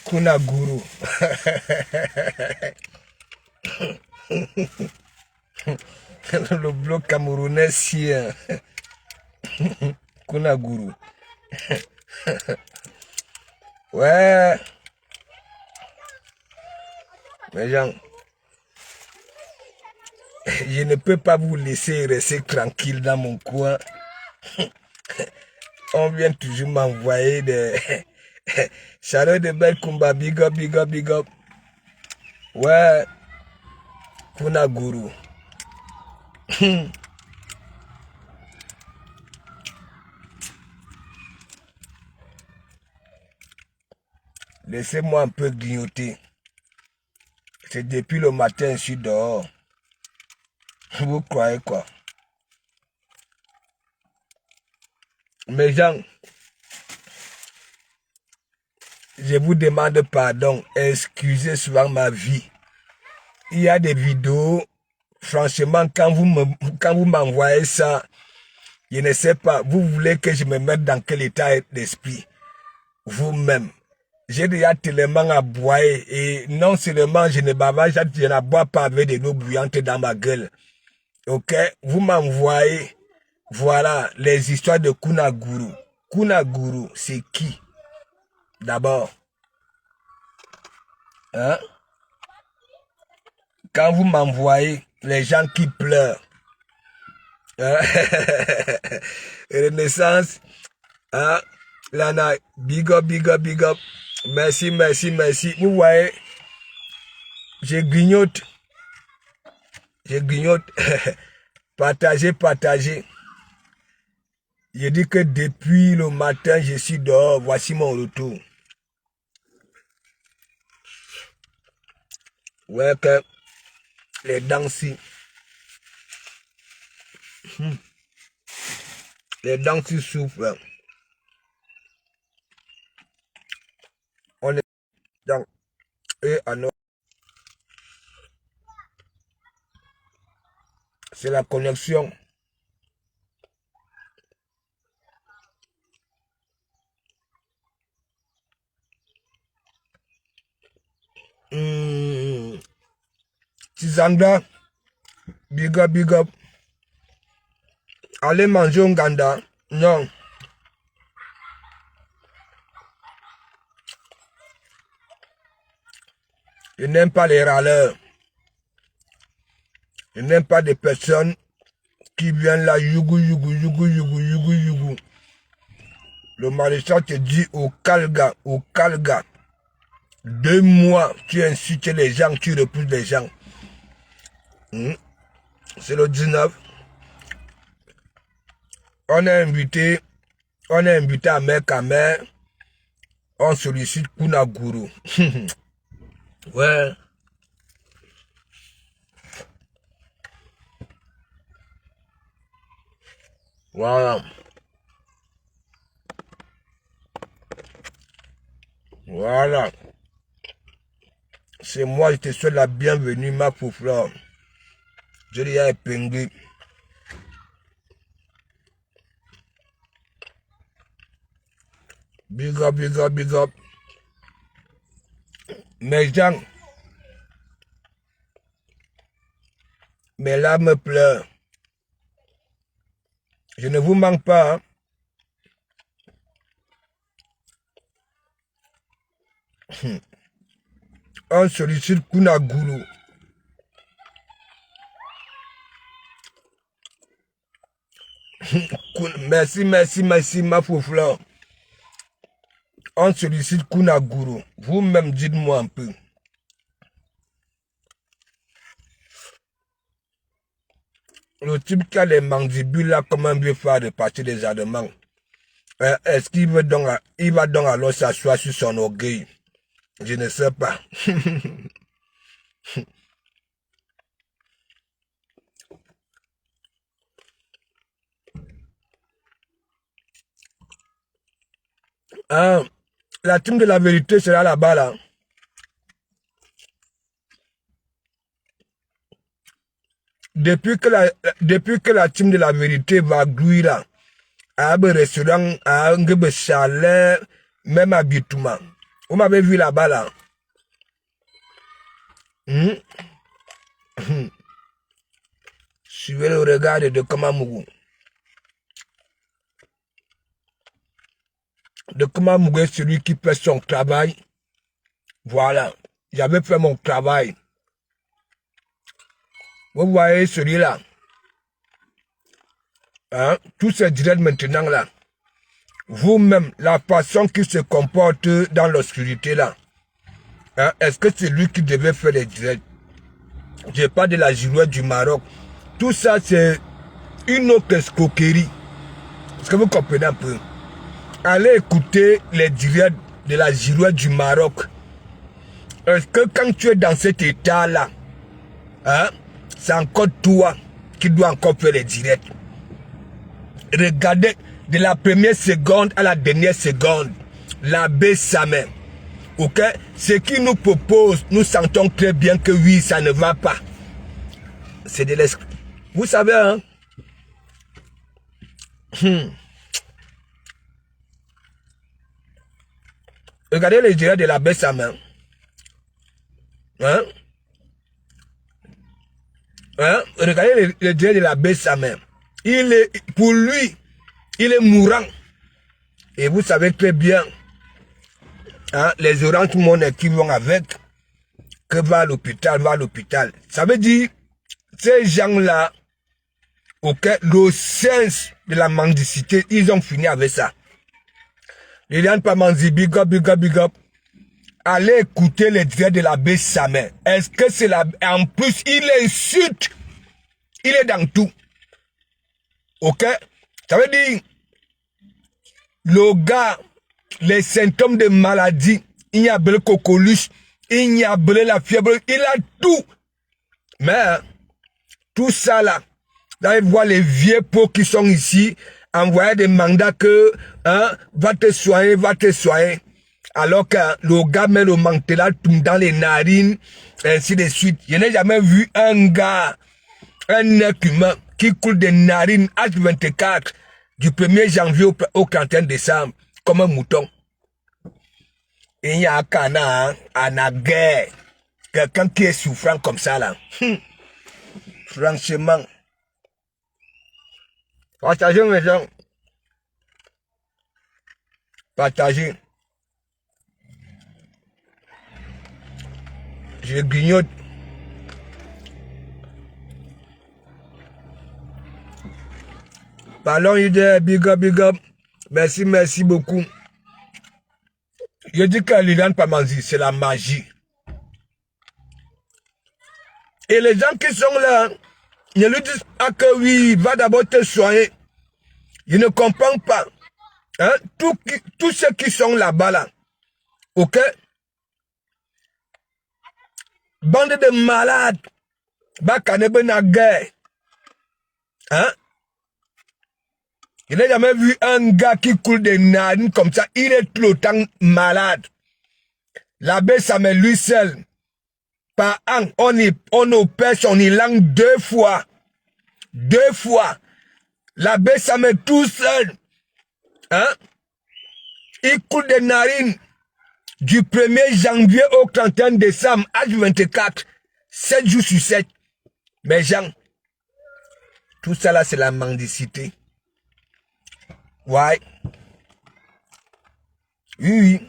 Kuna Guru. Le bloc camerounais sien. Kuna Guru. Ouais. Mais gens, je ne peux pas vous laisser rester tranquille dans mon coin. On vient toujours m'envoyer des... Charlotte de Belle Kumba, big up, big up, big up. Ouais. Kuna Guru. Laissez-moi un peu grignoter. C'est depuis le matin, je suis dehors. Vous croyez quoi? Mes gens, je vous demande pardon. Excusez souvent ma vie. Il y a des vidéos, franchement, quand vous m'envoyez ça, je ne sais pas, vous voulez que je me mette dans quel état d'esprit? Vous-même. J'ai déjà tellement aboyé et non seulement je ne bavage, je n'aboie pas avec de l'eau bouillante dans ma gueule. Ok? Vous m'envoyez, voilà, les histoires de Kuna Guru. Kuna Guru, c'est qui? D'abord. Hein? Quand vous m'envoyez les gens qui pleurent, hein? Renaissance, hein? Lana, big up, big up, big up. Merci, merci, merci. Vous voyez, je grignote. Je grignote. Partagez, partagez. Je dis que depuis le matin, je suis dehors. Voici mon retour. Ouais, que les dents si. Les dents si souffrent. On est dans et à nos. C'est la connexion. Tizanda, big up, big up. Allez manger un ganda. Non. Je n'aime pas les râleurs. Je n'aime pas des personnes qui viennent là, yougou, yougou, yougou, yougou, yougou, yougou. Le maréchal te dit au Kalga, 2 mois, tu insultes les gens, tu repousses les gens. C'est le 19. On est invité à Mekamer. On sollicite Kuna Guru. Ouais. Voilà. Voilà. C'est moi, je te souhaite la bienvenue, ma foufleur. Je l'ai épinglé. Big up, big up, big up. Mes gens, mes larmes pleurent. Je ne vous manque pas. Hein? On sollicite Kuna Guru. Merci, merci, merci, ma foufleur. On sollicite Kuna Guru. Vous-même, dites-moi un peu. Le type qui a les mandibules là, comme un vieux phare de partir des Allemands. Est-ce qu'il veut donc, il va donc alors s'asseoir sur son orgueil? Je ne sais pas. Hein, la team de la vérité sera là-bas là. Depuis que la team de la vérité va glouer là, à un restaurant, à un chalet, même habillement. Vous m'avez vu là-bas, là. Suivez le regard de Kamamougou. De Kamamougou est celui qui fait son travail. Voilà. J'avais fait mon travail. Vous voyez celui-là. Hein? Tout ce direct maintenant là. Vous-même, la façon qu'il se comporte dans l'obscurité là. Hein? Est-ce que c'est lui qui devait faire les directs? Je parle de la girouette du Maroc. Tout ça, c'est une autre escroquerie. Est-ce que vous comprenez un peu? Allez écouter les directs de la girouette du Maroc. Est-ce que quand tu es dans cet état-là, hein, c'est encore toi qui dois encore faire les directs? Regardez de la première seconde à la dernière seconde. L'abbé Samet. Ok? Ce qu'il nous propose, nous sentons très bien que oui, ça ne va pas. C'est de l'escroc. Vous savez, hein? Regardez les directs de l'abbé Samet. Hein? Hein? Regardez les directs de l'abbé Samet. Pour lui, il est mourant. Et vous savez très bien, hein, les oranges, tout le monde qui vont avec, que va à l'hôpital, Ça veut dire, ces gens-là, ok, le sens de la mendicité, ils ont fini avec ça. Liliane Pamanzi, big up. Allez écouter les directs de l'abbé Samet. Est-ce que c'est la... En plus, il insulte. Il est dans tout. Ok? Ça veut dire, le gars, les symptômes de maladie, il y a le cocolus, il y a la fièvre, il a tout. Mais, tout ça là, vous allez voir les vieux pots qui sont ici, envoyer des mandats que, hein, va te soigner. Alors que le gars met le mantelas dans les narines, ainsi de suite. Je n'ai jamais vu un gars, un être humain, qui coule des narines H24 du 1er janvier au 31 décembre, comme un mouton. Et il y a un canard, en guerre, quelqu'un qui est souffrant comme ça là. Franchement. Partagez mes gens. Partagez. Je grignote. Parlons de big up. Merci beaucoup. Je dis que Liliane Pamanzi, c'est la magie. Et les gens qui sont là, ne lui disent pas que oui, va d'abord te soigner. Je ne comprends pas. Hein? Tous ceux qui sont là-bas, là, ok? Bande de malades. Hein? Je n'ai jamais vu un gars qui coule des narines comme ça. Il est tout le temps malade. L'abbé Samet lui seul. Par an, on opère son langue 2 fois. 2 fois. L'abbé Samet tout seul. Hein? Il coule des narines. Du 1er janvier au 31 décembre, H24. 7 jours sur 7. Mais gens, tout ça là, c'est la mendicité. Ouais. Oui.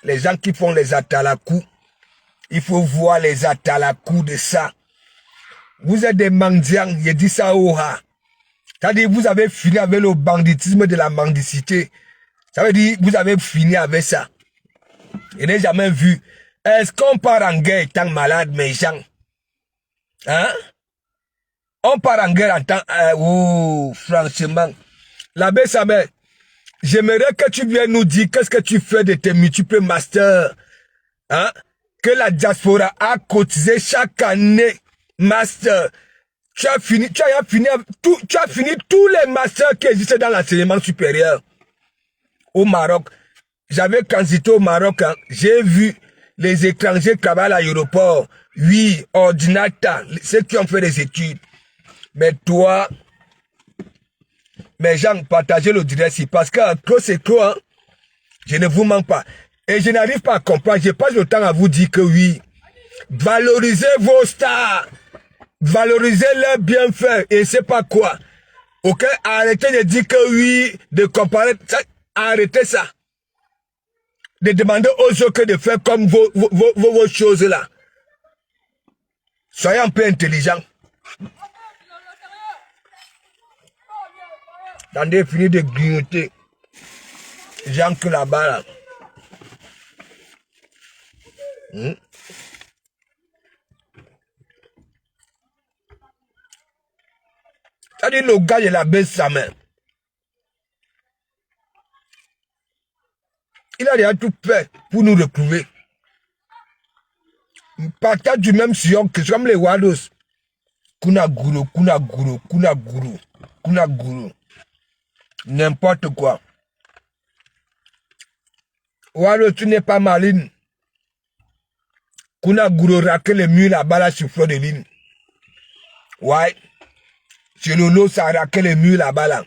Les gens qui font les atalakou, il faut voir les atalakou de ça. Vous êtes des mendiants, je dis ça au ha. C'est-à-dire vous avez fini avec le banditisme de la mendicité. Ça veut dire vous avez fini avec ça. Je n'ai jamais vu. Est-ce qu'on part en guerre étant malade, mes gens? Hein? On part en guerre en temps... oh, franchement. L'abbé Samet, j'aimerais que tu viennes nous dire qu'est-ce que tu fais de tes multiples masters. Hein? Que la diaspora a cotisé chaque année. Master. Tu as fini tous les masters qui existent dans l'enseignement supérieur. Au Maroc. J'avais candidaté au Maroc. Hein, j'ai vu les étrangers travailler à l'aéroport. Oui, ordinateur. Ceux qui ont fait des études. Mais toi... Mes gens, partagez le direct ici. Parce que c'est quoi, hein? Je ne vous manque pas. Et je n'arrive pas à comprendre. Je passe le temps à vous dire que oui. Valorisez vos stars. Valorisez leurs bienfaits. Et c'est pas quoi. Ok? Arrêtez de dire que oui, de comparer. Arrêtez ça. De demander aux autres de faire comme vos choses là. Soyez un peu intelligent. Attendez, fini de grignoter. Jean que là-bas là. C'est-à-dire le gars, il a baissé sa main. Il a déjà tout fait pour nous retrouver. Partant du même sillon que comme les Wados. Kunaguru, Kunaguru, Kunaguru, Kunaguru. N'importe quoi. Wado, tu n'es pas maline. Kunaguru raquait les murs là-bas là sur fleur de ligne. Ouais. C'est Lolo, ça raquait les murs là-bas là.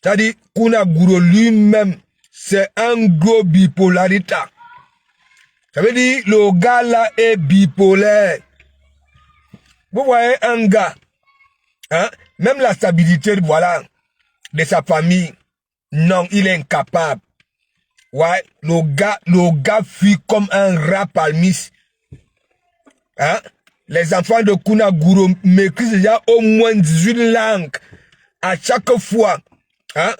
C'est-à-dire, Kunaguru lui-même, c'est un gros bipolarité. Ça veut dire, le gars là est bipolaire. Vous voyez un gars, hein, même la stabilité, voilà, de sa famille, non, il est incapable. Ouais, le gars fuit comme un rat palmiste. Hein? Les enfants de Kunaguru maîtrisent déjà au moins 18 langues. À chaque fois, hein?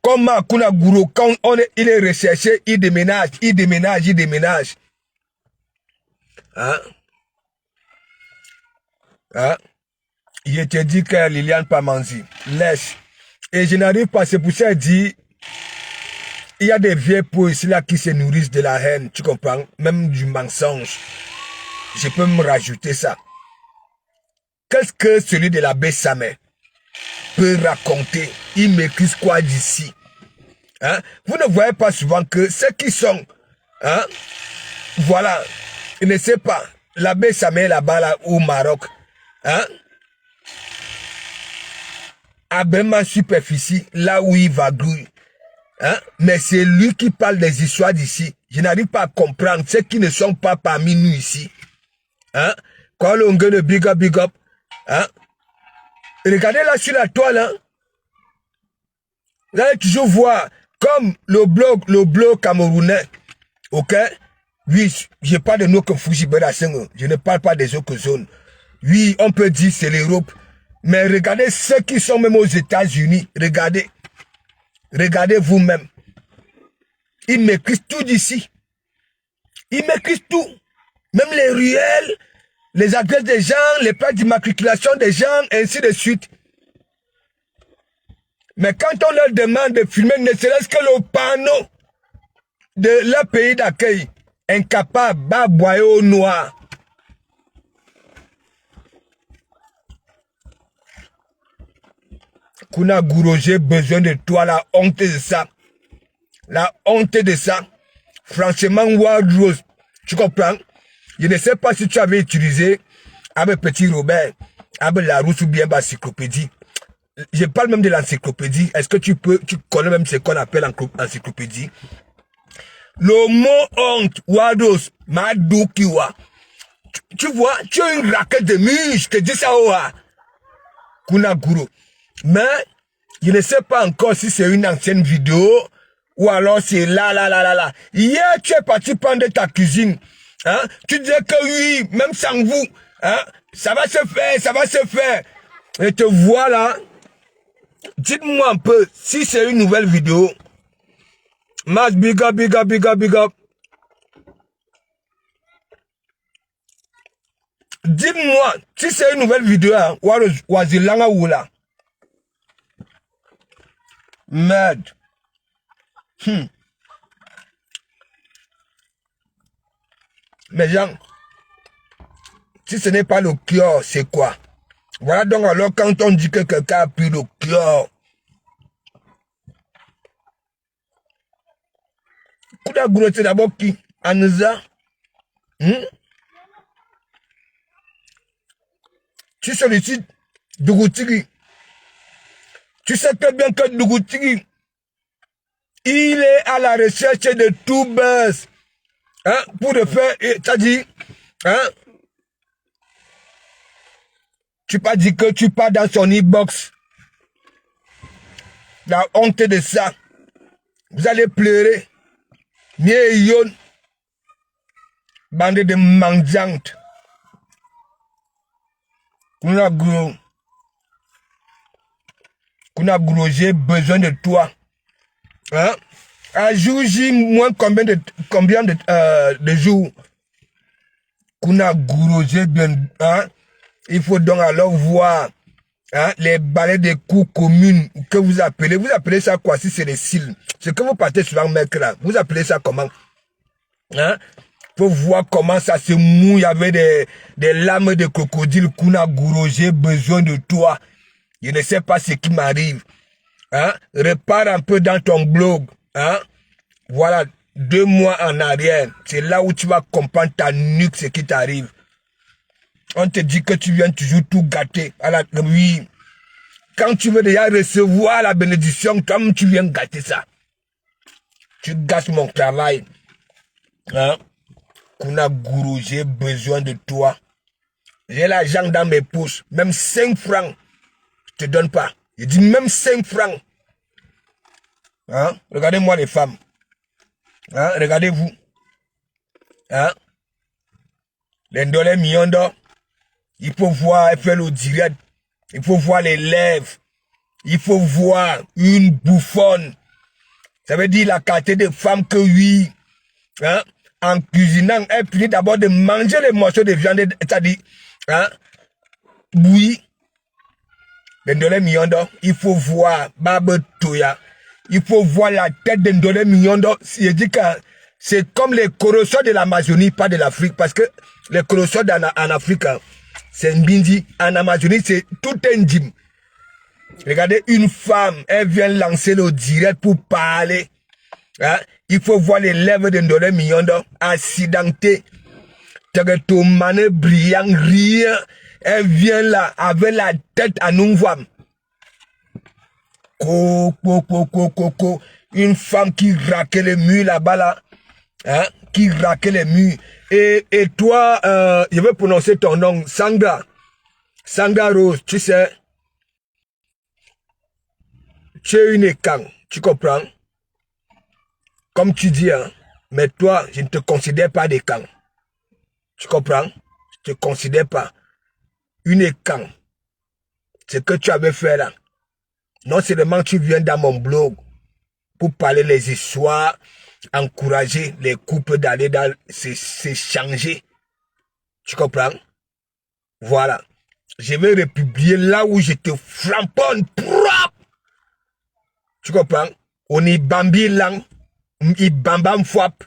Comme à Kunaguru, quand il est recherché, il déménage, il déménage, il déménage. Hein? Hein? Je te dis que Liliane Pamanzi, laisse. Et je n'arrive pas, c'est pour ça que je dis, il y a des vieux pots ici là qui se nourrissent de la haine, tu comprends? Même du mensonge. Je peux me rajouter ça. Qu'est-ce que celui de la Bessamé peut raconter? Il maîtrise quoi d'ici? Hein? Vous ne voyez pas souvent que ceux qui sont, hein? Voilà, je ne sais pas, la Bessamé là-bas là, au Maroc, hein? A vraiment superficie, là où il va grouiller. Hein? Mais c'est lui qui parle des histoires d'ici. Je n'arrive pas à comprendre ceux qui ne sont pas parmi nous ici. Hein? Quand on gagne le big up, hein? Regardez là sur la toile, hein? Vous allez toujours voir, comme le blog camerounais, ok? Oui, je parle de nos Fuji Berasengo, je ne parle pas des autres zones. Oui, on peut dire c'est l'Europe, mais regardez ceux qui sont même aux États-Unis, regardez. Regardez vous-même. Ils maîtrisent tout d'ici. Ils maîtrisent tout. Même les ruelles, les adresses des gens, les plaques d'immatriculation des gens, ainsi de suite. Mais quand on leur demande de filmer, ne serait-ce que le panneau de leur pays d'accueil, incapable, baboyer au noir. Kunaguru, j'ai besoin de toi, la honte de ça. La honte de ça. Franchement, Wild Rose, tu comprends? Je ne sais pas si tu avais utilisé avec Petit Robert, avec Larousse ou bien l'encyclopédie. Je parle même de l'encyclopédie. Est-ce que tu connais même ce qu'on appelle encyclopédie? Le mot honte, Wados, Madoukiwa. Tu vois, tu as une raquette de mille, je te dis ça, Oa. Kunaguru. Mais, je ne sais pas encore si c'est une ancienne vidéo ou alors c'est là. Hier, tu es parti prendre ta cuisine. Hein? Tu disais que oui, même sans vous, hein? Ça va se faire. Et te voilà. Dites-moi un peu si c'est une nouvelle vidéo. Mas big up. Dites-moi si c'est une nouvelle vidéo. Hein? Wazilanga Wula. Merde. Mais gens, si ce n'est pas le cœur, c'est quoi? Voilà donc alors quand on dit que quelqu'un a pris le cœur. Kunaguru, c'est d'abord qui? Anza? Tu sollicites Dougoutiri. Tu sais très bien que Dougoutiri, Il est à la recherche de tout buzz. Hein, pour le faire, t'as dit, hein, tu pas dit que tu pars dans son e-box. La honte de ça. Vous allez pleurer. Yon, bande de mendiantes. Kuna gros, j'ai besoin de toi. Hein? À jour J, moins combien de jours? Kuna gros, j'ai bien. Hein? Il faut donc alors voir, hein, les balais des cours communes que vous appelez. Vous appelez ça quoi si c'est les cils? Ce que vous partez sur un mec là, vous appelez ça comment? Hein? Faut voir comment ça se mouille avec des lames de crocodile. Kuna Gouro, j'ai besoin de toi. Je ne sais pas ce qui m'arrive. Hein? Repars un peu dans ton blog. Hein? Voilà, 2 mois en arrière. C'est là où tu vas comprendre ta nuque ce qui t'arrive. On te dit que tu viens toujours tout gâter. Oui. Quand tu veux déjà recevoir la bénédiction, comme tu viens gâter ça. Tu gâtes mon travail. Hein? Kuna Gouro, j'ai besoin de toi. J'ai l'argent dans mes poches. Même 5 francs, je te donne pas. Je dis même 5 francs. Hein? Regardez-moi les femmes. Hein? Regardez-vous. Hein? Les ndolés millions d'or. Il faut voir, elle fait le direct. Il faut voir les lèvres. Il faut voir une bouffonne. Ça veut dire la qualité de femme que oui. Hein? En cuisinant, elle finit d'abord de manger les morceaux de viande. C'est-à-dire, hein? Oui. Les ndolés millions d'or. Il faut voir Babe Toya. Il faut voir la tête de ndolés millions d'or. Je dis que c'est comme les corrosors de l'Amazonie, pas de l'Afrique. Parce que les corrosors en Afrique, c'est un bindi. En Amazonie, c'est tout un gym. Regardez, une femme, elle vient lancer le direct pour parler. Hein? Il faut voir les lèvres de ndolés millions d'or accidentées. Tomane brillant, rien. Elle vient là avec la tête à nous voir. Une femme qui raquait les murs là-bas là. Hein? Qui raquait les murs. Et toi, je vais prononcer ton nom, Sandra. Sandra Rose, tu sais. Tu es une écan, tu comprends? Comme tu dis, hein, mais toi, je ne te considère pas d'écan. Tu comprends? Je ne te considère pas une écan. Ce que tu avais fait là. Non seulement tu viens dans mon blog pour parler les histoires, encourager les couples d'aller dans s'échanger. Tu comprends? Voilà. Je vais republier là où je te framponne propre. Tu comprends? On y bambi lang. Il bambam fwap.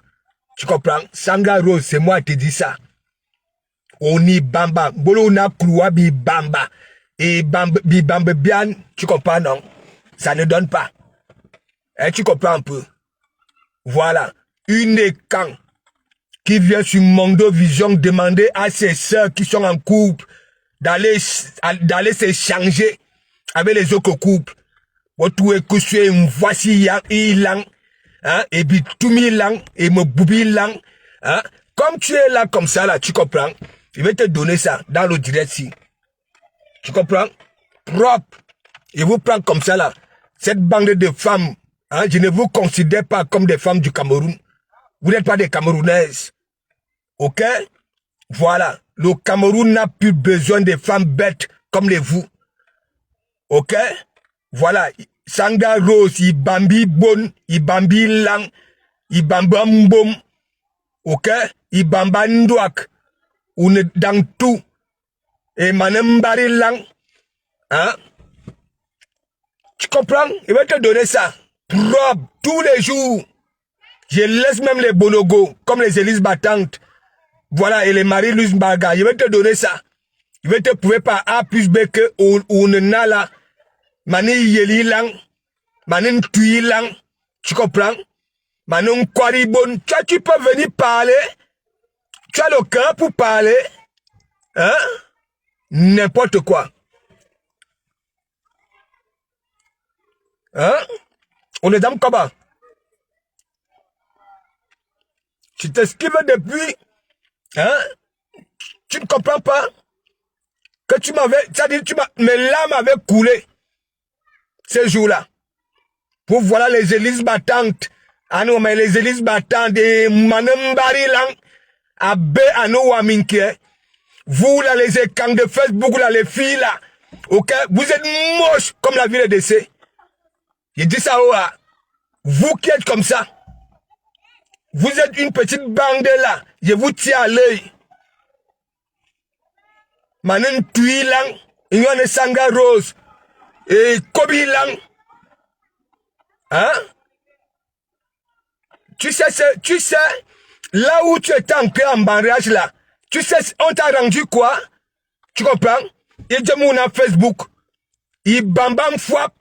Tu comprends? Sandra Rose, c'est moi qui te dis ça. On y bamba. Bolo na kloua bi bamba. Et bi bamba bien. Tu comprends, non? Ça ne donne pas. Et tu comprends un peu? Voilà. Une écan qui vient sur Mondo Vision demander à ses sœurs qui sont en couple d'aller s'échanger avec les autres couples. Voici yang, hein, et puis tout lang, et me boubi lang, hein. Comme tu es là comme ça là, tu comprends? Je vais te donner ça dans le direct si. Tu comprends? Propre. Je vous prends comme ça là. Cette bande de femmes, hein, je ne vous considère pas comme des femmes du Cameroun. Vous n'êtes pas des Camerounaises. Ok? Voilà. Le Cameroun n'a plus besoin de femmes bêtes comme les vous. Ok? Voilà. Sanga Rose, il bambi bon, il bambi lang, il bamba mbom. Ok? Il bamba ndouak. On est dans tout. Et manembari lang. Hein? Tu comprends? Il va te donner ça. Propre, tous les jours. Je laisse même les bonogos, comme les hélices battantes. Voilà, et les Marie-Louise Mbaga. Je vais te donner ça. Je vais te prouver par A plus B que on a là. Mani yeli lang. Mani tui lang. Tu comprends? Mani kwari-bon. Tu peux venir parler. Tu as le cœur pour parler. Hein? N'importe quoi. Hein? On est dans comment? Je t'esquive depuis. Hein? Tu ne comprends pas que tu m'avais... C'est-à-dire mes larmes avaient coulé ces jours-là. Pour voilà les élises battantes. Ah non, mais les élises battantes de Manambari Lang. Abe Ano Waminke. Vous là, les écrans de Facebook, là, les filles là. Ok? Vous êtes moches comme la ville d'essai. Je dis ça, vous qui êtes comme ça. Vous êtes une petite bande là. Je vous tiens à l'œil. Manen Tui Lang. Inyone Sanga Rose. Et Kobi Lang. Hein? Tu sais, là où tu étais ancré en mariage là, tu sais, on t'a rendu quoi? Tu comprends? Il dit mon Facebook. Il bambam fouap.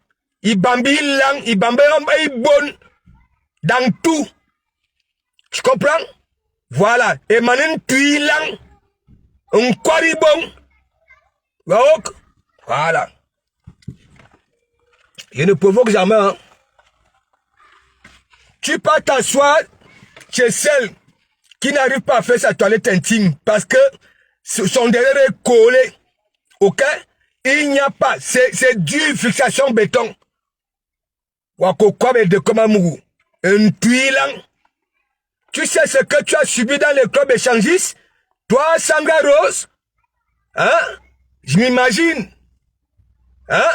Il bambi lang. Il bambam bon. Dans tout. Tu comprends? Voilà. Et maintenant, tu lang. Un coribon. Voilà. Je ne provoque jamais. Hein. Tu peux t'asseoir chez celle qui n'arrive pas à faire sa toilette intime parce que son derrière est collé. Ok? Il n'y a pas. C'est du fixation béton. Wakokwabe de Komamou. Un tuilang. Tu sais ce que tu as subi dans le club échangiste? Toi, Sanga Rose? Hein? Je m'imagine. Hein?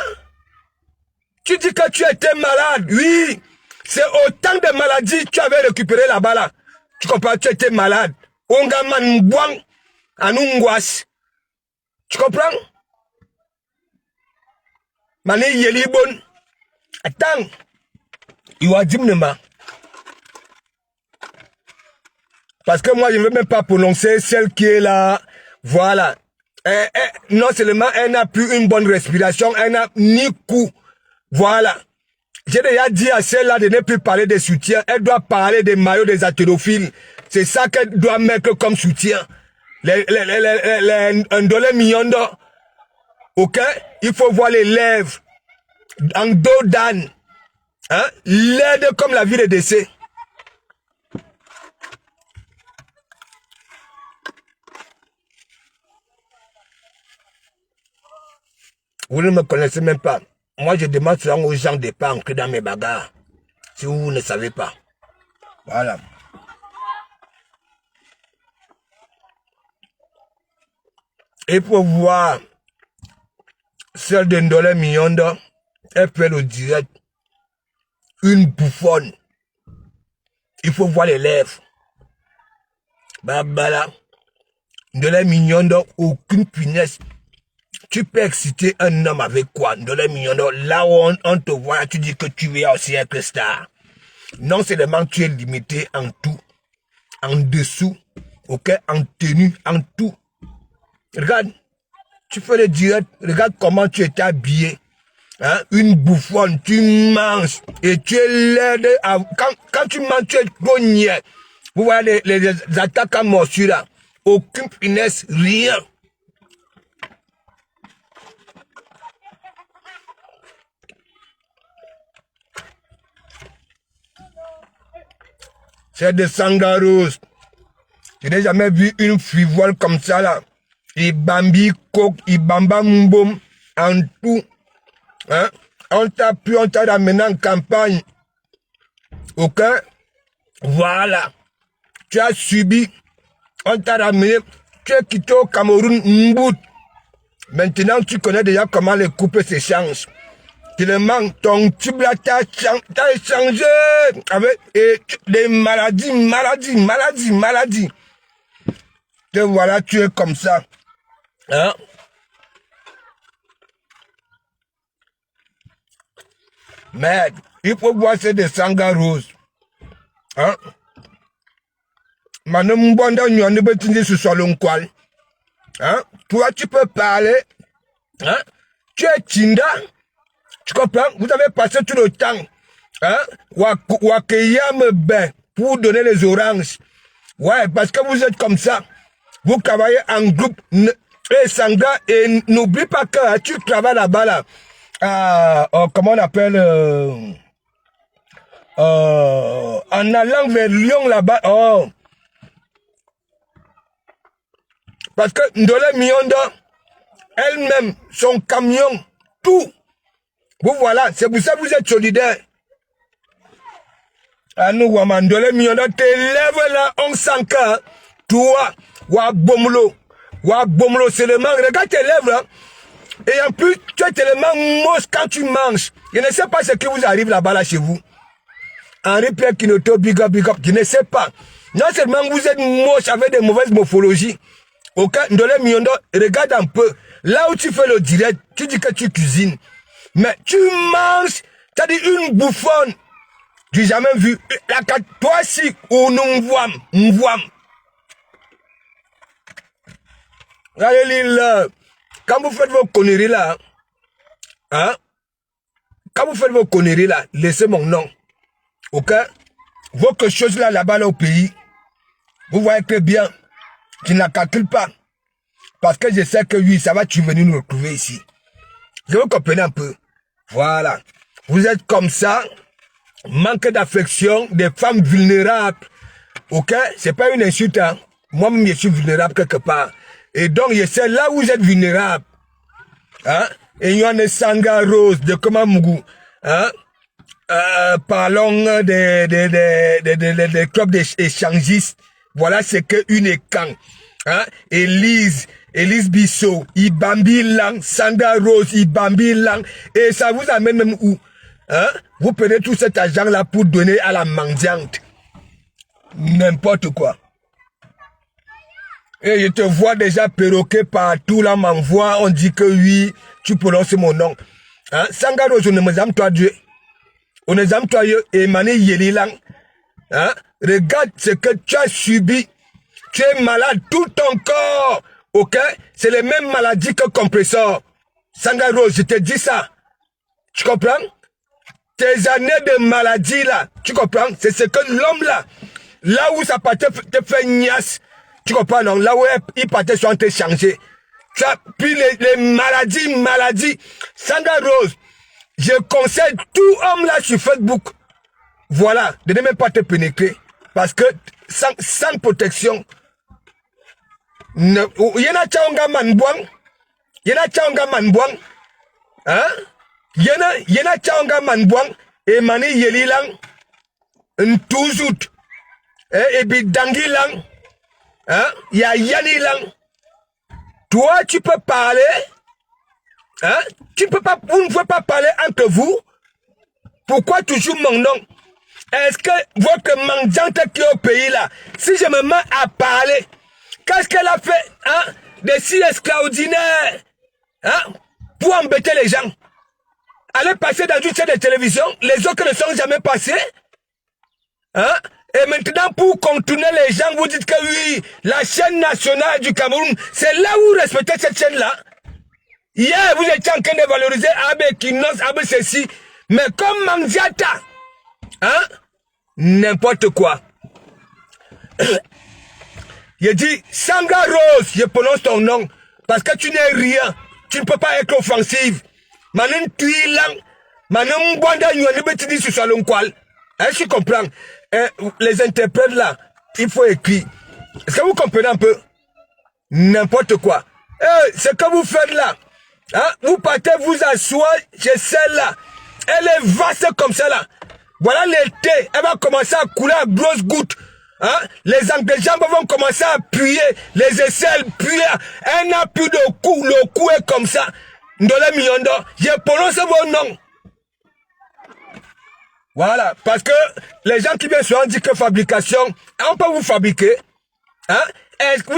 Tu dis que tu étais malade. Oui. C'est autant de maladies que tu avais récupéré là-bas là. Tu comprends? Tu étais malade. Ongaman Mbouang. Anungwas. Tu comprends? Mané Yelibon. Attends. Il va dire parce que moi, je ne veux même pas prononcer celle qui est là. Voilà. Non seulement elle n'a plus une bonne respiration, elle n'a ni coup. Voilà. J'ai déjà dit à celle-là de ne plus parler des soutiens. Elle doit parler des maillots des haltérophiles. C'est ça qu'elle doit mettre comme soutien. Un dollar million d'or. Ok? Il faut voir les lèvres. En dos d'âne. Hein? Laide comme la vie de décès. Vous ne me connaissez même pas. Moi, je demande souvent aux gens de ne pas entrer dans mes bagarres. Si vous ne savez pas. Voilà. Et pour voir celle d'un dollar million d'or, elle fait le direct. Une bouffonne. Il faut voir les lèvres. Babala. $1 million d'or, aucune punaise. Tu peux exciter un homme avec quoi? $1 million d'or. Là où on te voit, tu dis que tu es aussi un star. Non seulement tu es limité en tout. En dessous. Ok? En tenue. En tout. Regarde. Tu fais le direct. Regarde comment tu étais habillé. Hein? Une bouffonne, tu manges et tu es laide. Quand tu manges, tu es gagné. Vous voyez les attaques à morsure là. Aucune finesse, rien. C'est des sangaros. Je n'ai jamais vu une frivole comme ça là. Il bambi coq, il bamba mboum, en tout. Hein? On t'a ramené en campagne. Ok? Voilà. Tu as subi. On t'a ramené. Tu es quitté au Cameroun, Mbout. Maintenant, tu connais déjà comment les couples s'échangent. Tellement, ton tube là, t'as échangé avec des maladies. Te voilà, tu es comme ça. Hein? Mais il faut voir c'est des sangas roses. Hein? Maintenant, mon ne peut pas sur son quoi. Hein? Toi, tu peux parler. Hein? Tu es Tinda. Tu comprends? Vous avez passé tout le temps. Hein? Wakeyam ben pour donner les oranges. Ouais, parce que vous êtes comme ça. Vous travaillez en groupe. Et Sanga, et n'oublie pas que tu travailles là-bas là. Comment on appelle en allant vers Lyon là-bas. Oh, Parce que Ndolé Mionda, elle-même, son camion, tout. Vous voilà, c'est pour ça que vous êtes solidaires. À nous, Waman, Ndolé Mionda, tes lèvres là, on s'en cas. Toi, Wabomlo, seulement, regarde tes lèvres là. Et en plus, tu es tellement moche quand tu manges. Je ne sais pas ce qui vous arrive là-bas, là, chez vous. Henri Pierre Kinoto, big up, je ne sais pas. Non seulement vous êtes moche avec des mauvaises morphologies. Ok, Ndolé Mionda, regarde un peu. Là où tu fais le direct, tu dis que tu cuisines. Mais tu manges, tu as dit une bouffonne. Tu n'as jamais vu. Toi, si, ou nous m'voim. Allez, là. Quand vous faites vos conneries là, hein? Quand vous faites vos conneries là, laissez mon nom. Ok? Votre chose là-bas là au pays, vous voyez que bien, tu ne la calcules pas. Parce que je sais que oui, ça va, tu venir nous retrouver ici. Je vous comprenez un peu. Voilà. Vous êtes comme ça, manque d'affection, des femmes vulnérables. Ok? C'est pas une insulte, hein? Moi-même, je suis vulnérable quelque part. Et donc, je sais là où vous êtes vulnérable. Hein? Et il y a des Sanga Rose de Komamougou. Hein? Parlons des clubs d'échangistes. Voilà ce que une écan. Hein? Elise Bissot, Ibambi Lang, Sanga Rose, Ibambi Lang. Et ça vous amène même où? Hein? Vous prenez tout cet argent-là pour donner à la mendiante. N'importe quoi. Et je te vois déjà perroquet partout, là, m'envoie, on dit que oui, tu prononces mon nom. Hein? Sanga Rose, on ne me aime toi Dieu. On ne aime toi Dieu, et Mané Yelilang. Hein? Regarde ce que tu as subi. Tu es malade tout ton corps. Ok? C'est les mêmes maladies que compresseur. Sanga Rose, je te dis ça. Tu comprends? Tes années de maladie là, tu comprends? C'est ce que l'homme là où ça te fait niasse. Tu comprends, non? Là où il partait sur te changer. Tu as pris les maladies. Sanga Rose, je conseille tout homme là sur Facebook. Voilà, de ne même pas te pénétrer. Parce que sans protection, il y en a tchaonga manbouang. Hein? Il y en a tchaonga manbouang. Et mani yelilang. Ntuzout. Et bidangilang. Hein? Il y a Yanilang. Toi, tu peux parler. Hein? Vous ne pouvez pas parler entre vous. Pourquoi toujours mon nom? Est-ce que votre mendiante qui est au pays là, si je me mets à parler, qu'est-ce qu'elle a fait? Hein? Des signes extraordinaires. Hein? Pour embêter les gens. Aller passer dans une chaîne de télévision, les autres ne sont jamais passés. Hein? Et maintenant, pour contourner les gens, vous dites que oui, la chaîne nationale du Cameroun, c'est là où vous respectez cette chaîne-là. Hier, vous étiez en train de valoriser Abbé Kinos, Abbé ceci. Mais comme Mandiata, hein? N'importe quoi. Il dit, Sanga Rose, je prononce ton nom, parce que tu n'es rien. Tu ne peux pas être offensive. Manen tuilang, manen mbwanda nyoni betidi sur salon kwal. Je comprends. Les interprètes là, il faut écrire. Est-ce que vous comprenez un peu? N'importe quoi. Ce que vous faites là, hein? Vous partez vous asseoir chez celle-là. Elle est vaste comme ça là. Voilà l'été, elle va commencer à couler à grosses gouttes. Hein? Les antéjambes vont commencer à puer, les aisselles puer. Elle n'a plus de cou, le cou est comme ça. Ndolé Mionda, je prononce vos noms. Voilà, parce que les gens qui viennent souvent dire que fabrication, on peut vous fabriquer. Hein? Est-ce que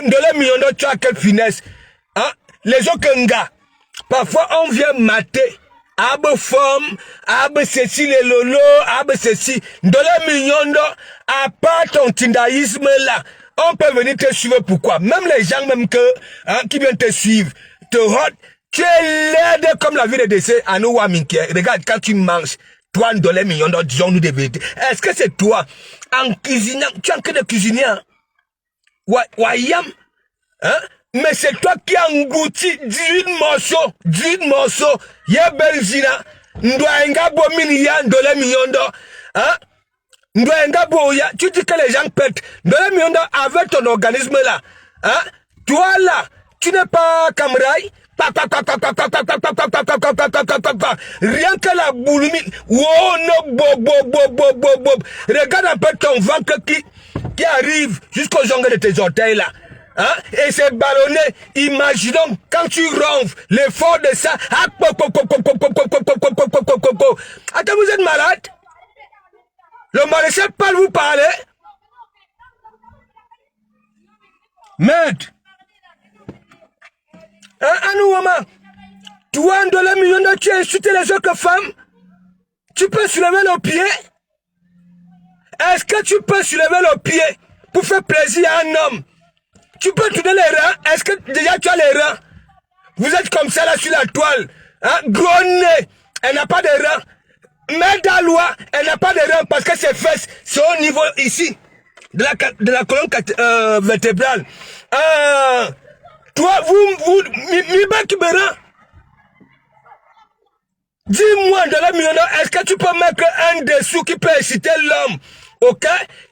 Ndolé Mionda, tu as quelle finesse? Hein? Les autres gars, parfois on vient mater. Abe forme, abe ceci les lolo, abe ceci. Ndolé Mionda, à part ton tindaïsme là, on peut venir te suivre. Pourquoi? Même les gens même que, hein, qui viennent te suivre, te hot, tu es laide comme la vie de décès à nous Waminké. Regarde, quand tu manges, toi Ndolé Mionda, disons-nous des vérités. Est-ce que c'est toi, en cuisinant, tu es en train de cuisiner, hein? Wayam, hein? Mais c'est toi qui as englouti 18 morceaux, Y'a Benzina, Ndouenga Bomini ya Ndolé Mionda, hein? Ndouenga Boya, tu dis que les gens pètent. Ndolé Mionda, avec ton organisme là, hein? Toi là, tu n'es pas Kamraï. Rien que la boulimie. Oh non, bob. Regarde un peu ton ventre qui arrive jusqu'aux ongles de tes orteils là. Hein? Et c'est ballonné. Imaginons quand tu ronfles, l'effort de ça. Attends, vous êtes malade? Le maréchal parle, vous parlez? Merde. Un maman. Toi, un dollar million de tu as insulté les autres femmes? Tu peux soulever le pied? Est-ce que tu peux soulever le pied pour faire plaisir à un homme? Tu peux tourner les reins? Est-ce que déjà tu as les reins? Vous êtes comme ça là sur la toile. Hein? Gros nez. Elle n'a pas de reins. Mère d'Alois, elle n'a pas de reins parce que ses fesses sont au niveau ici de la colonne vertébrale. Toi, dis-moi dans la millionnaire, est-ce que tu peux mettre un dessous qui peut exciter l'homme? Ok?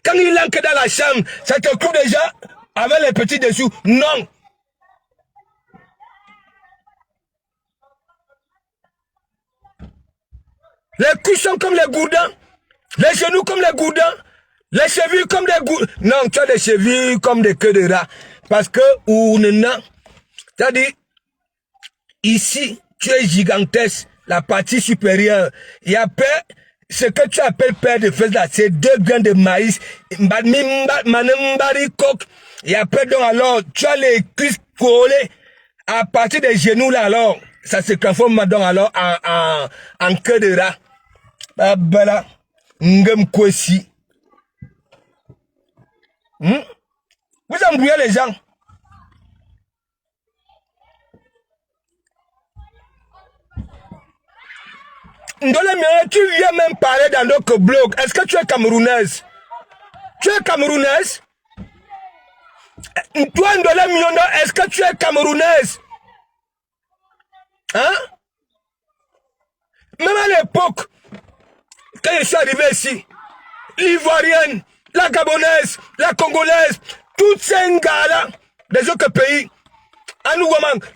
Quand il entre dans la chambre, ça te coupe déjà avec les petits dessous? Non. Les cuisses sont comme les gourdins, les genoux comme les gourdins, les chevilles comme des gourdins. Non, tu as des chevilles comme des queues de rat. Parce que, c'est-à-dire, ici, tu es gigantesque, la partie supérieure. Et après, ce que tu appelles paire de fesses là, c'est 2 grains de maïs. Et après, donc alors, tu as les cuisses collées à partir des genoux là, alors, ça se transforme donc alors en queue de rat. Bala, ngem kwesi. Vous embrouillez les gens. Tu viens même parler dans d'autres blogs. Est-ce que tu es camerounaise? Tu es camerounaise? Toi, Ndolé Miondo, est-ce que tu es camerounaise? Hein? Même à l'époque, quand je suis arrivé ici, l'Ivoirienne, la Gabonaise, la Congolaise, toutes ces gars-là, des autres pays, à nous,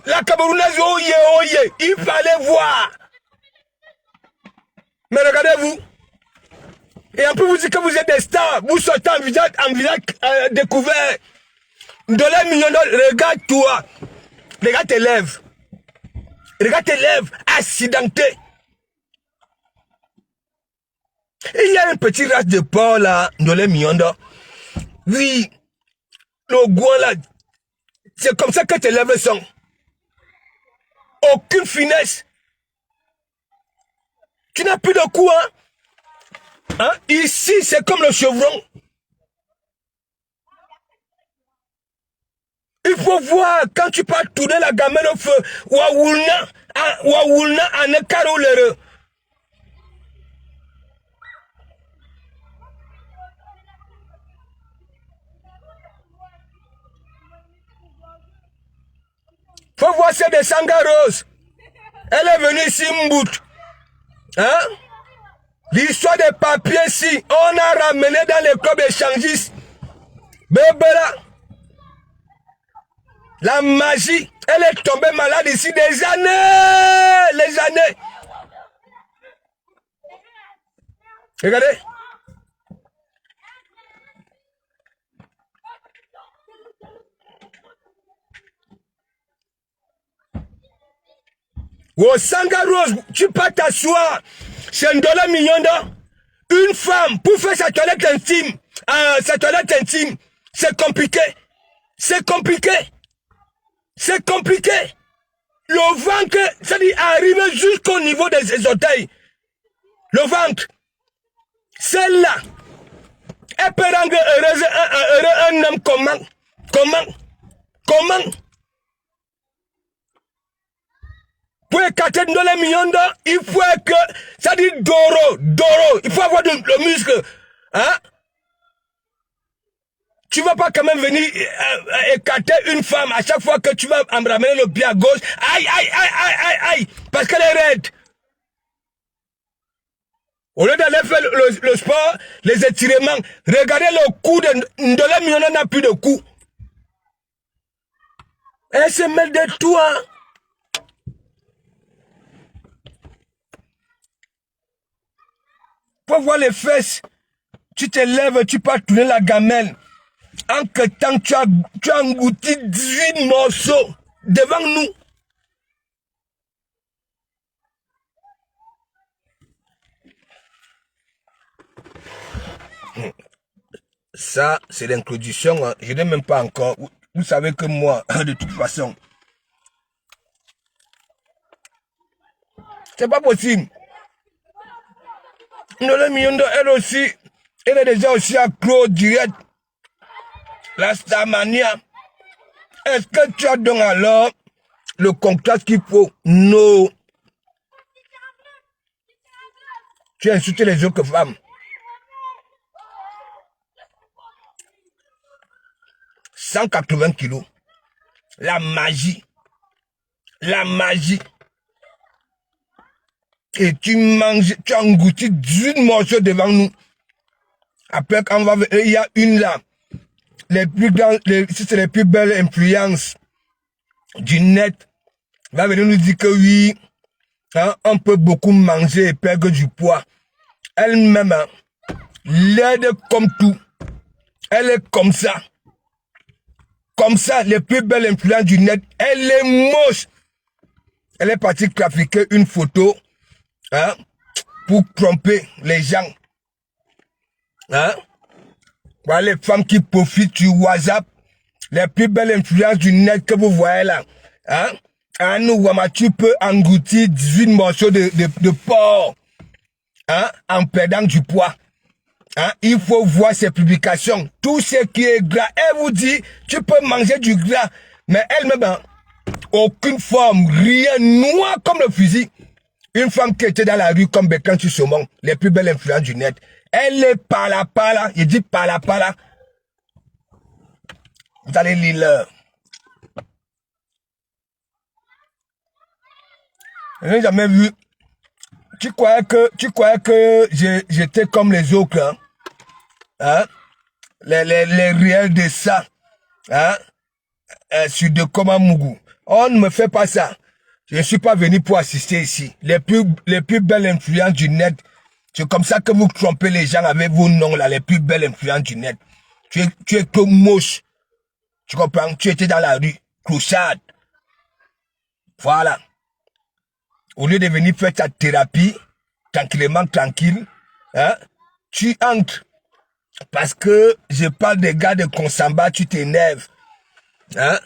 la Camerounaise, oye, il fallait voir. Mais regardez-vous. Et en plus, vous dites que vous êtes des stars. Vous sortez en visage découvert. Ndolé Miondo, regarde-toi. Regarde tes lèvres. Regarde tes lèvres accidentées. Il y a un petit race de porc là, Ndolé Miondo. Oui, le goût là, c'est comme ça que tes lèvres sont. Aucune finesse. Tu n'as plus de cou, hein? Ici, c'est comme le chevron. Il faut voir quand tu peux tourner la gamelle au feu. Waoulna en un carolere. Faut voir c'est des sangaros. Elle est venue ici, Mbout. Hein? L'histoire des papiers ici, on a ramené dans les clubs échangistes. Bébéla. La magie, elle est tombée malade ici des années. Les années. Regardez. Au Sangaros, tu peux t'asseoir chez Ndolé Miondo. Une femme pour faire sa toilette intime. C'est compliqué. C'est compliqué. C'est compliqué. Le ventre, c'est-à-dire arriver jusqu'au niveau des orteils. Le ventre. Celle-là. Elle peut rendre heureux un homme comment? Pour écarter Ndolé Miondo, il faut que, ça dit Doro, il faut avoir le muscle. Hein? Tu vas pas quand même venir écarter une femme à chaque fois que tu vas me ramener le pied à gauche. Aïe, parce qu'elle est raide. Au lieu d'aller faire le sport, les étirements, regardez le cou de Ndolé Miondo n'a plus de cou. Elle se met de toi. Pour voir les fesses, tu te lèves, tu peux tourner la gamelle. En que temps, tu as englouti 18 morceaux devant nous. Ça, c'est l'introduction. Hein. Je n'ai même pas encore. Vous savez que moi, de toute façon, c'est pas possible. Ndolé Miondo, elle aussi, elle est déjà aussi accro direct. La Starmania. Est-ce que tu as donc alors le contraste qu'il faut? Non. Tu as insulté les autres femmes. 180 kilos. La magie. La magie. Et tu manges, tu as englouti 18 morceaux devant nous. Après, quand on va, il y a une là. Les plus grandes, si c'est les plus belles influences du net, va venir nous dire que oui, hein, on peut beaucoup manger et perdre du poids. Elle-même, hein, laide comme tout. Elle est comme ça. Comme ça, les plus belles influences du net. Elle est moche. Elle est partie trafiquer une photo, hein, pour tromper les gens. Hein? Voilà les femmes qui profitent du WhatsApp. Les plus belles influences du net que vous voyez là. Hein? À nous, tu peux engloutir 18 morceaux de porc, hein? En perdant du poids. Hein? Il faut voir ses publications. Tout ce qui est gras. Elle vous dit, tu peux manger du gras. Mais elle-même, hein, aucune forme, rien, noir comme le fusil. Une femme qui était dans la rue comme Bécan sur Saumon, les plus belles influences du net. Elle est par là, il dit par là. Vous allez lire l'heure. Je n'ai jamais vu. Tu croyais que j'étais comme les autres, hein? Hein? Les réels de ça, hein? Sur de Komamougou. On ne me fait pas ça. Je ne suis pas venu pour assister ici. Les plus belles influences du net. C'est comme ça que vous trompez les gens avec vos noms là, les plus belles influences du net. Tu es que moche. Tu comprends? Tu étais dans la rue. Clochard. Voilà. Au lieu de venir faire ta thérapie, tranquillement, tranquille, hein, tu entres. Parce que je parle des gars de Consamba, tu t'énerves. Hein?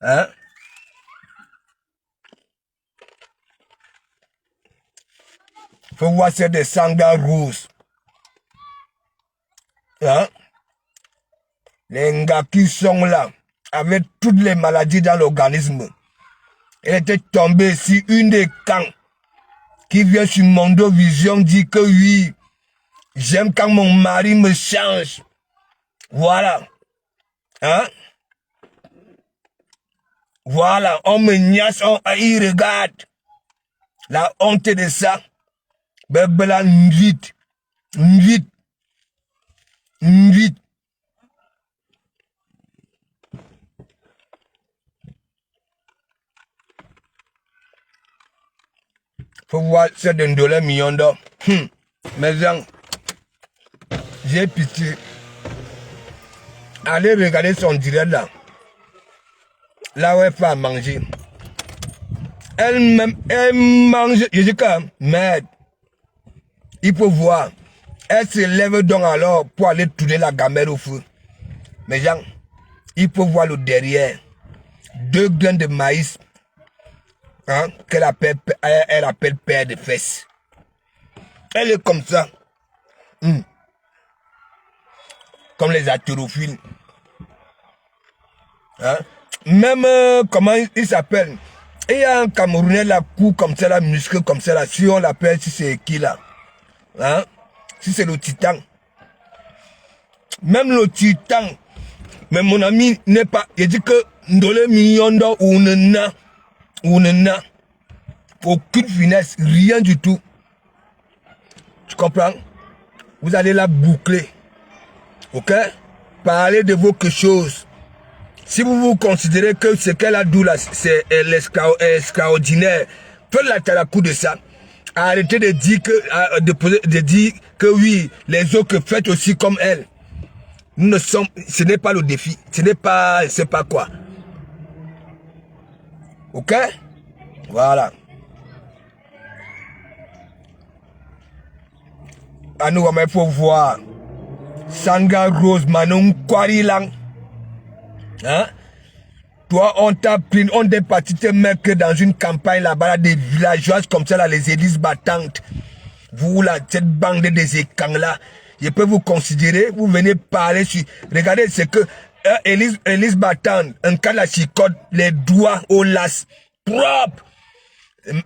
Hein? Faut voir c'est des sangles rouges. Hein? Les gars qui sont là, avec toutes les maladies dans l'organisme. Elle était tombée sur une des camps qui vient sur Mondo Vision dit que oui, j'aime quand mon mari me change. Voilà. Hein? Voilà, on me niasse, il regarde. La honte de ça. Bebela vite. Faut voir, c'est d'un dollar million d'or. Mais gens, j'ai pitié. Allez regarder son direct là. Là où elle fait à manger. Elle-même, elle mange. Je dis que, merde. Il faut voir. Elle se lève donc alors pour aller tourner la gamelle au feu. Mais gens, il faut voir le derrière. 2 grains de maïs. Hein, qu'elle appelle, elle appelle paire de fesses. Elle est comme ça. Comme les haltérophiles. Hein? Même, comment il s'appelle? Il y a un Camerounais, la cou comme ça, la muscle comme ça, là. Si on l'appelle, si c'est qui là? Hein? Si c'est le titan. Même le titan. Mais mon ami n'est pas. Il dit que Ndolé Miondo ou Nena. Aucune finesse, rien du tout. Tu comprends? Vous allez la boucler. Ok? Parlez de vos quelque chose. Si vous considérez que ce qu'elle a dit là, c'est extraordinaire, faites la tarakou de ça. Arrêtez de dire que, de dire que oui, les autres faites aussi comme elle. Nous ne sommes, ce n'est pas le défi. Ce n'est pas, je sais pas quoi. Ok? Voilà. À nous, il faut voir. Sanga Rose Manon Kwarilang. Hein? Toi, on t'a pris, on est parti te mettre dans une campagne là-bas, des villageoises comme ça, là, les églises battantes. Vous, là, cette bande des écans là, je peux vous considérer, vous venez parler sur. Regardez, c'est que Élise battante, un cas de la chicote, les doigts au las, propre.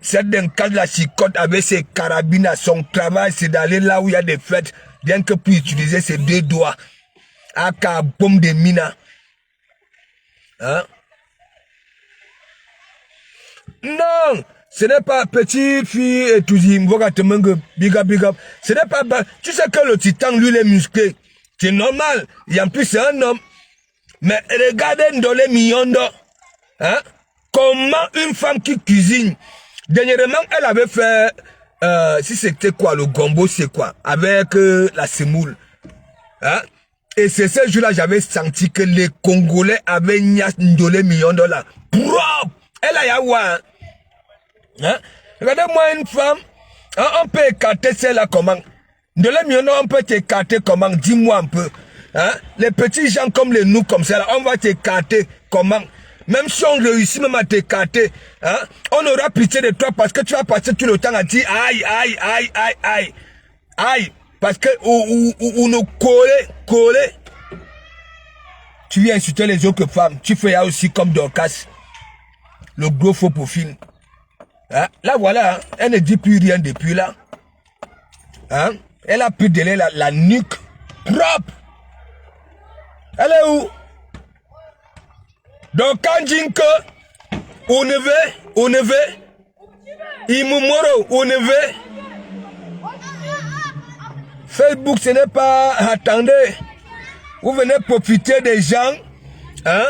C'est d'un cas de la chicote avec ses carabines, son travail, c'est d'aller là où il y a des fêtes, bien que pour utiliser ses deux doigts. À la bombe de mina. Hein? Non, ce n'est pas petite fille et tout dit, big up. Ce n'est pas, tu sais que le titan, lui, il est musclé. C'est normal. Et en plus, c'est un homme. Mais regardez dans les millions d'or. Hein? Comment une femme qui cuisine. Dernièrement, elle avait fait, si c'était quoi, le gombo, c'est quoi? Avec la semoule. Hein? Et c'est ce jour-là, j'avais senti que les Congolais avaient $1 million. Propre! Elle a yawa. Hein? Regardez-moi une femme. Hein, on peut écarter celle-là comment? $1 million, on peut t'écarter comment? Dis-moi un peu. Hein? Les petits gens comme les nous, comme ça, là, on va t'écarter comment? Même si on réussit même à t'écarter, hein? On aura pitié de toi parce que tu vas passer tout le temps à dire aïe. Parce que ou nous coller. Tu viens insulter les autres femmes. Tu fais aussi comme Dorcas. Le gros faux profil. Hein? Là, voilà. Hein? Elle ne dit plus rien depuis là. Hein? Elle a pu donner la nuque propre. Elle est où? Donc, quand Jinko, on ne veut. Imumoro, on ne veut. Facebook, ce n'est pas... Attendez. Vous venez profiter des gens, hein,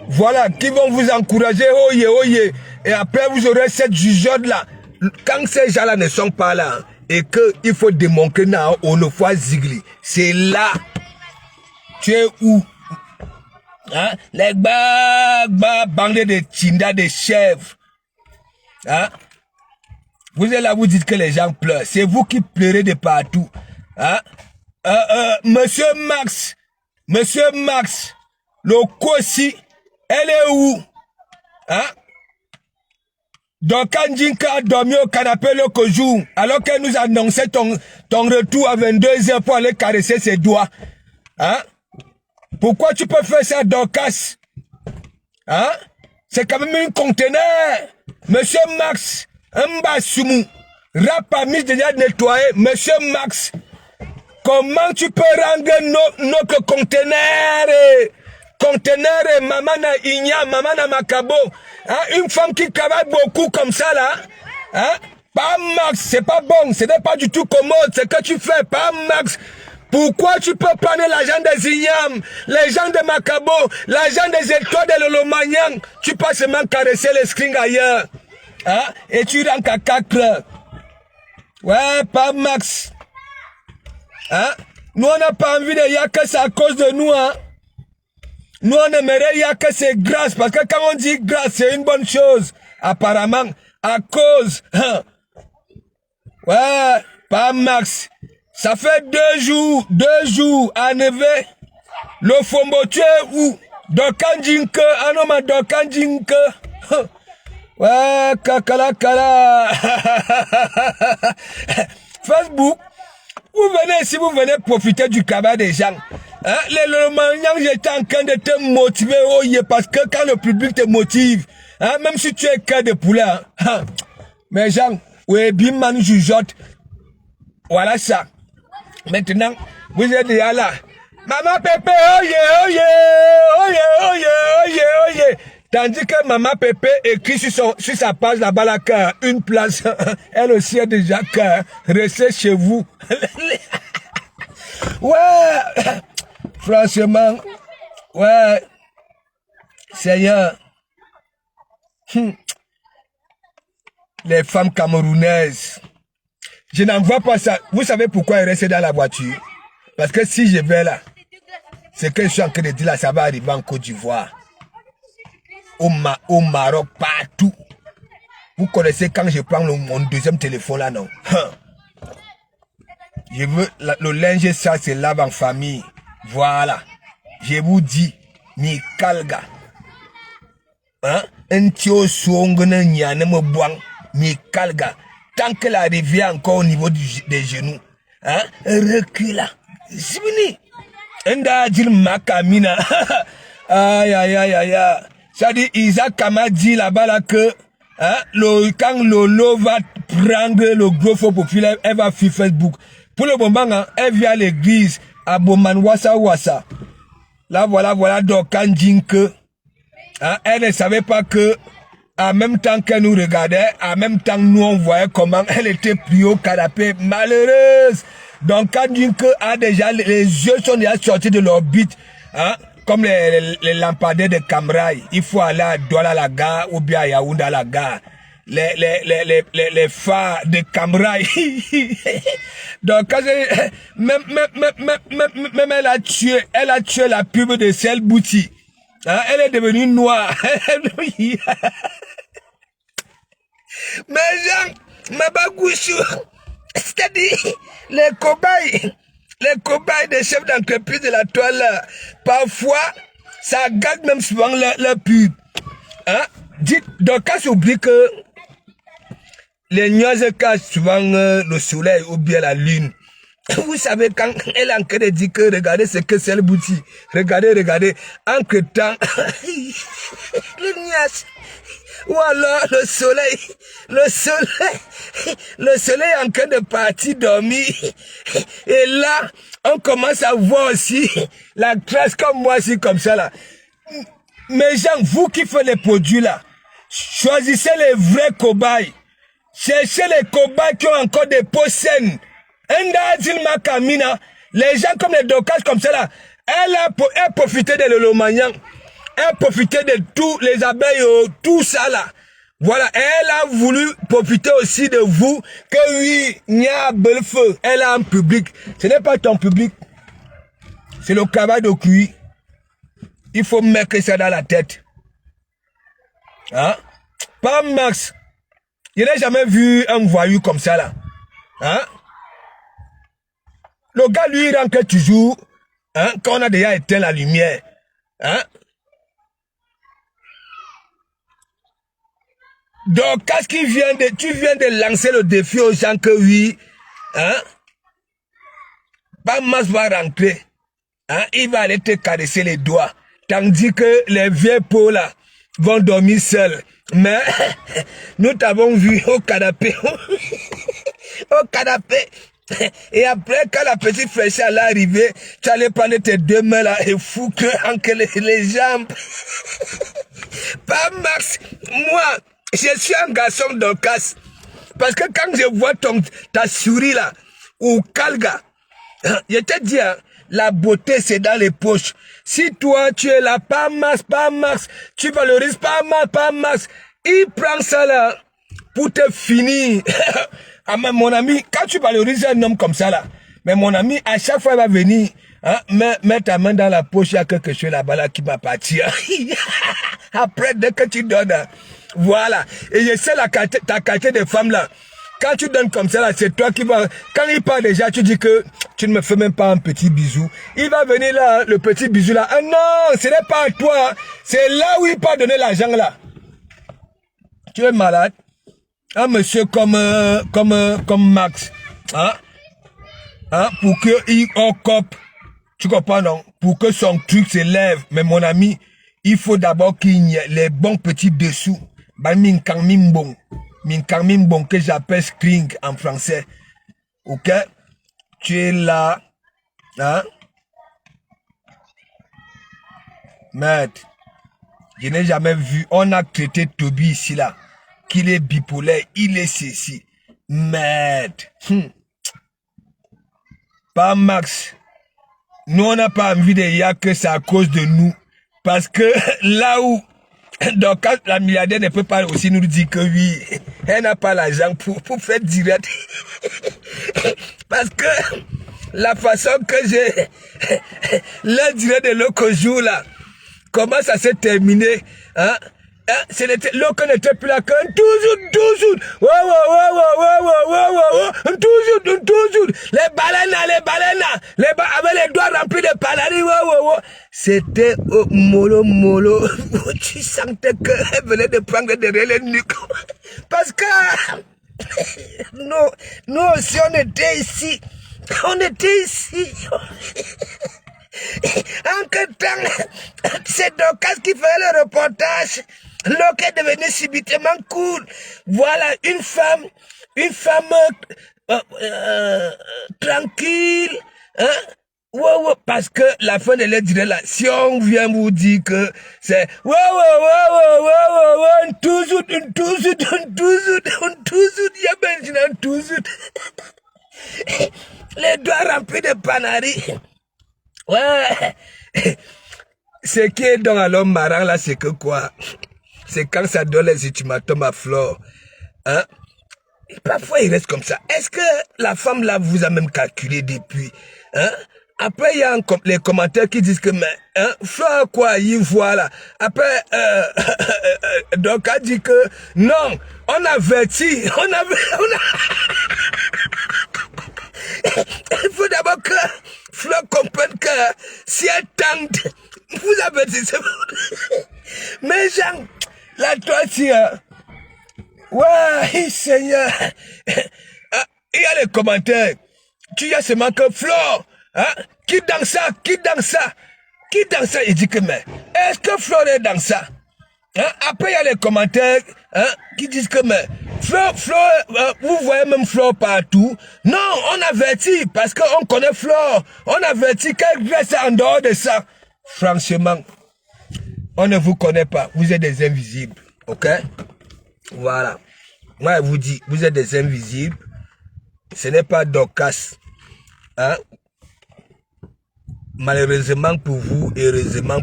voilà, qui vont vous encourager, oye. Et après, vous aurez cette jugeote-là. Quand ces gens-là ne sont pas là, et qu'il faut démontrer, on ne voit Zigli. C'est là. Tu es où? Hein? Les bandes de Tinda, des chèvres. Hein? Vous êtes là, vous dites que les gens pleurent. C'est vous qui pleurez de partout. Hein? Monsieur Max, le Kossi, elle est où? Hein? Donc, quand Jinka a dormi au canapé le jour, alors qu'elle nous annonçait ton retour à 22h pour aller caresser ses doigts. Hein? Pourquoi tu peux faire ça, Dorcas? Hein? C'est quand même un conteneur. Monsieur Max, Mbasumu, Rapamis déjà nettoyé. Monsieur Max, comment tu peux rendre notre conteneur Mamana Igna, Mamana Makabo, hein? Une femme qui travaille beaucoup comme ça là, hein? Pas Max, c'est pas bon, ce n'est pas du tout commode, ce que tu fais, pas Max. Pourquoi tu peux prendre l'argent des Ignam, les gens de Makabo, l'argent des étoiles de Lolomagnan, tu peux seulement caresser les strings ailleurs, hein? Et tu rentres à 4. Ouais, pas Max. Hein? Nous, on n'a pas envie de dire que c'est à cause de nous. Hein? Nous, on aimerait dire que c'est grâce. Parce que quand on dit grâce, c'est une bonne chose. Apparemment, à cause. Hein? Ouais, pas Max. Ça fait 2 jours à Neve. Le Fombo, tu es où? Dokandjinke. Ah non, mais Dokandjinke. Ouais, kakala. Facebook. Vous venez, si vous venez profiter du cabas des gens, hein, le maniant, j'étais en train de te motiver, parce que quand le public te motive, hein, même si tu es cœur de poulet, hein, mais gens, oui, bimman jugeote, voilà ça. Maintenant, vous êtes déjà là. Maman Pépé, oye. Tandis que Maman Pépé écrit sur sa page là-bas la cœur, une place, elle aussi a déjà cœur, restez chez vous. Ouais, franchement, ouais, Seigneur, les femmes camerounaises, je n'en vois pas ça. Vous savez pourquoi elle reste dans la voiture? Parce que si je vais là, ce que je suis en train de dire là, ça va arriver en Côte d'Ivoire, au Maroc, partout. Vous connaissez quand je prends mon deuxième téléphone là, non? Je veux, le linge, ça se lave en famille. Voilà. Je vous dis, mi kalga. Hein? Un tio songne nyane me boang. Mi kalga. Tant que la rivière encore au niveau des genoux. Hein? Recula. C'est fini. Enda dit makamina. Aïe, aïe, aïe, aïe, aïe. Ça dit, Isaac Kama dit là-bas là que, hein, quand Lolo va prendre le gros faux populaire, elle va faire Facebook. Pour le moment, hein, elle vient à l'église à Boman Wassa Wassa. Là, voilà, donc quand dit que, hein, elle ne savait pas que, en même temps qu'elle nous regardait, en même temps nous on voyait comment elle était pris au canapé, malheureuse. Donc quand dit que a déjà les yeux sont déjà sortis de l'orbite, hein, comme les lampadaires de Camraï. Il faut aller à Douala la gare ou bien à Yaoundé à la gare. Les phares de Camraï. Donc quand même elle a tué la pub de Celle Bouti. Hein, elle est devenue noire. Mais Jean, ma bagouchou, c'est-à-dire les cobayes des chefs d'entreprise de la toile, parfois, ça gâte même souvent leur pub. Hein? Dites, donc, quand j'oublie que les nuages cachent souvent le soleil ou bien la lune. Vous savez, quand elle est en train de dire que regardez ce que c'est le bouti, regardez, entre temps, le nuage, ou alors le soleil est en train de partir dormir. Et là, on commence à voir aussi la classe comme moi, aussi comme ça là. Mais gens, vous qui faites les produits là, choisissez les vrais cobayes. Cherchez les cobayes qui ont encore des peaux saines. Les gens comme les docages comme ça là, elle profitait de l'Olomagnan. Elle profitait de tous les abeilles, tout ça là. Voilà, elle a voulu profiter aussi de vous, que oui, il y a un bel feu. Elle a un public. Ce n'est pas ton public. C'est le travail de cuit. Il faut mettre ça dans la tête. Hein? Pas Max. Je n'ai jamais vu un voyou comme ça là. Hein? Le gars, lui, il rentre toujours, hein, quand on a déjà éteint la lumière. Hein? Donc, qu'est-ce qu'il vient de... Tu viens de lancer le défi aux gens que oui, hein? Pas Mas va rentrer. Hein? Il va aller te caresser les doigts. Tandis que les vieux peaux là vont dormir seuls. Mais nous t'avons vu au canapé. Au canapé. Et après, quand la petite fraîcheur allait arriver, tu allais prendre tes deux mains là et foutre entre les jambes. Pas Max, moi, je suis un garçon de casse. Parce que quand je vois ta souris là, ou Kalga, je te dis, hein, la beauté c'est dans les poches. Si toi tu es là, pas Max, tu valorises pas Max, il prend ça là pour te finir. Ah, mais mon ami, quand tu valorises un homme comme ça là, mais mon ami, à chaque fois il va venir, hein, mets ta main dans la poche, il y a quelque chose là-bas là qui m'appartient. Après, dès que tu donnes, voilà. Et je sais ta qualité de femme là. Quand tu donnes comme ça là, c'est toi qui vas... Quand il part déjà, tu dis que tu ne me fais même pas un petit bisou. Il va venir là, le petit bisou là. Ah non, ce n'est pas à toi. C'est là où il part donner l'argent là. Tu es malade. Un monsieur comme Max, hein, pour qu'il occupe, tu comprends non, pour que son truc se lève. Mais mon ami, il faut d'abord qu'il y ait les bons petits dessous. Bah, minkang mimbong, que j'appelle string en français. Ok? Tu es là, hein? Maître, je n'ai jamais vu, on a traité Toby ici là. Qu'il est bipolaire, il est ceci. Merde. Pas Max. Nous, on n'a pas envie de dire que c'est à cause de nous. Parce que là où, donc quand la milliardaire ne peut pas aussi nous dire que oui, elle n'a pas l'argent pour faire direct. Parce que la façon que j'ai le direct de l'autre jour là, comment ça s'est terminé, hein? L'autre n'était plus là que toujours, toujours, les baleines, avec les doigts remplis de panari, c'était mollo, tu sentais qu'elle venait de prendre derrière les nuques, parce que nous aussi on était ici, en quel temps, c'est Dorcas qui fait le reportage. L'autre est devenu subitement cool. Voilà une femme tranquille. Hein? Parce que la fin de l'aide là, si on vient vous dire que c'est toujours, les doigts remplis de panari. Ouais. Ce qui est dans l'homme marrant là, c'est que quoi? C'est quand ça donne les ultimatums à Flore. Hein? Et parfois il reste comme ça. Est-ce que la femme là vous a même calculé depuis? Hein? Après il y a les commentaires qui disent que mais hein, Flore quoi, il voit là. Après donc a dit que non, on avertit, il faut d'abord que Flore comprenne que si elle tente, vous avertissez. Mais Jean, la toiture, ouais, Seigneur, il y a les commentaires. Tu as seulement que Flore, hein, qui dans ça, il dit que mais, est-ce que Flore est dans ça? Hein? Après il y a les commentaires hein, qui disent que mais, Flore, vous voyez même Flore partout. Non, on avertit parce qu'on connaît Flore. On avertit qu'elle reste en dehors de ça. Franchement, on ne vous connaît pas. Vous êtes des invisibles. Ok? Voilà. Moi, je vous dis, vous êtes des invisibles. Ce n'est pas Dorcas. Hein? Malheureusement pour vous, heureusement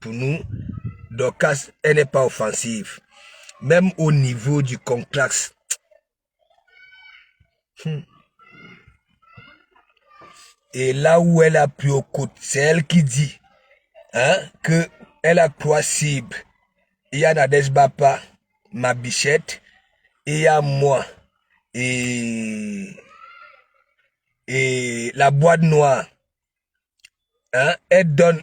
pour nous, Dorcas, elle n'est pas offensive. Même au niveau du complexe. Et là où elle a pris au côté, c'est elle qui dit hein, que elle a 3 cibles. Il y a Nadège Bapa, ma bichette, et il y a moi. Et la boîte noire. Hein, elle donne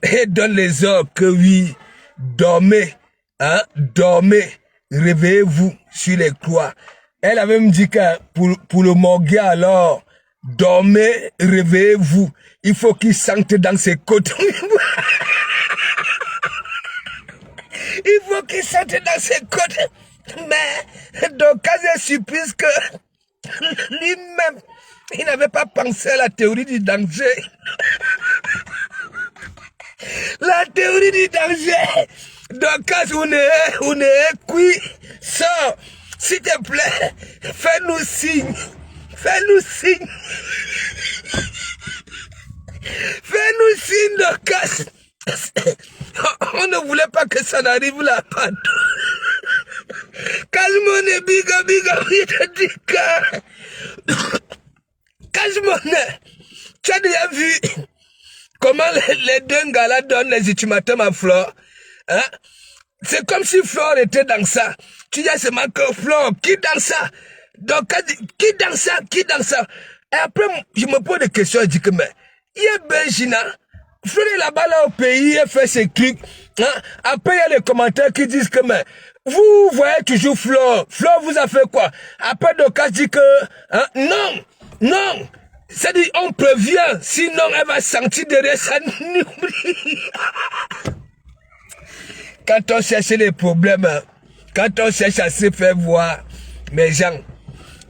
les ordres que oui, dormez, hein, dormez, réveillez-vous sur les croix. Elle a même dit que pour le morgue alors, dormez, réveillez-vous. Il faut qu'il sente dans ses côtes. Il faut qu'il sente dans ses côtes. Mais, donc, quand j'ai surprise que lui-même, il n'avait pas pensé à la théorie du danger. La théorie du danger. Donc, quand on est cuit, sors, s'il te plaît, fais-nous signe. Fais-nous signe. Fais-nous signe, Dorcas. On ne voulait pas que ça n'arrive là. Casse-monnaie, biga, il te dit que... Casse-monnaie, tu as déjà vu comment les deux gars-là donnent les ultimatums à Flore? Hein? C'est comme si Flore était dans ça. Tu dis seulement que Flore, qui dans ça? Donc, qui dans ça? Et après, je me pose des questions, je dis que, mais, il y a Benjina, Flore est là-bas, là, au pays, elle fait ses trucs. Hein? Après, il y a les commentaires qui disent que, mais, vous voyez toujours Flore. Flore vous a fait quoi? Après, Dorcas dit que, hein, non. C'est-à-dire, on prévient, sinon elle va sentir derrière ça. Quand on cherche les problèmes, quand on cherche à se faire voir, mes gens,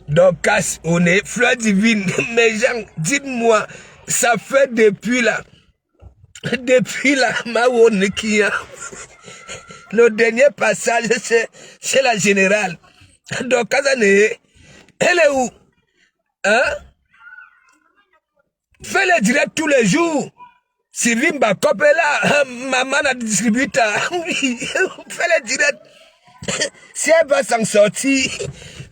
Dorcas, on est fleur divine, mes gens, dites-moi, ça fait depuis là, Mawonekia, le dernier passage, c'est la générale. Dorcas, elle est où? Hein? Fais les directs tous les jours. Sylvie Bakop est là, maman la distributeur. Fais le direct. Si elle va s'en sortir,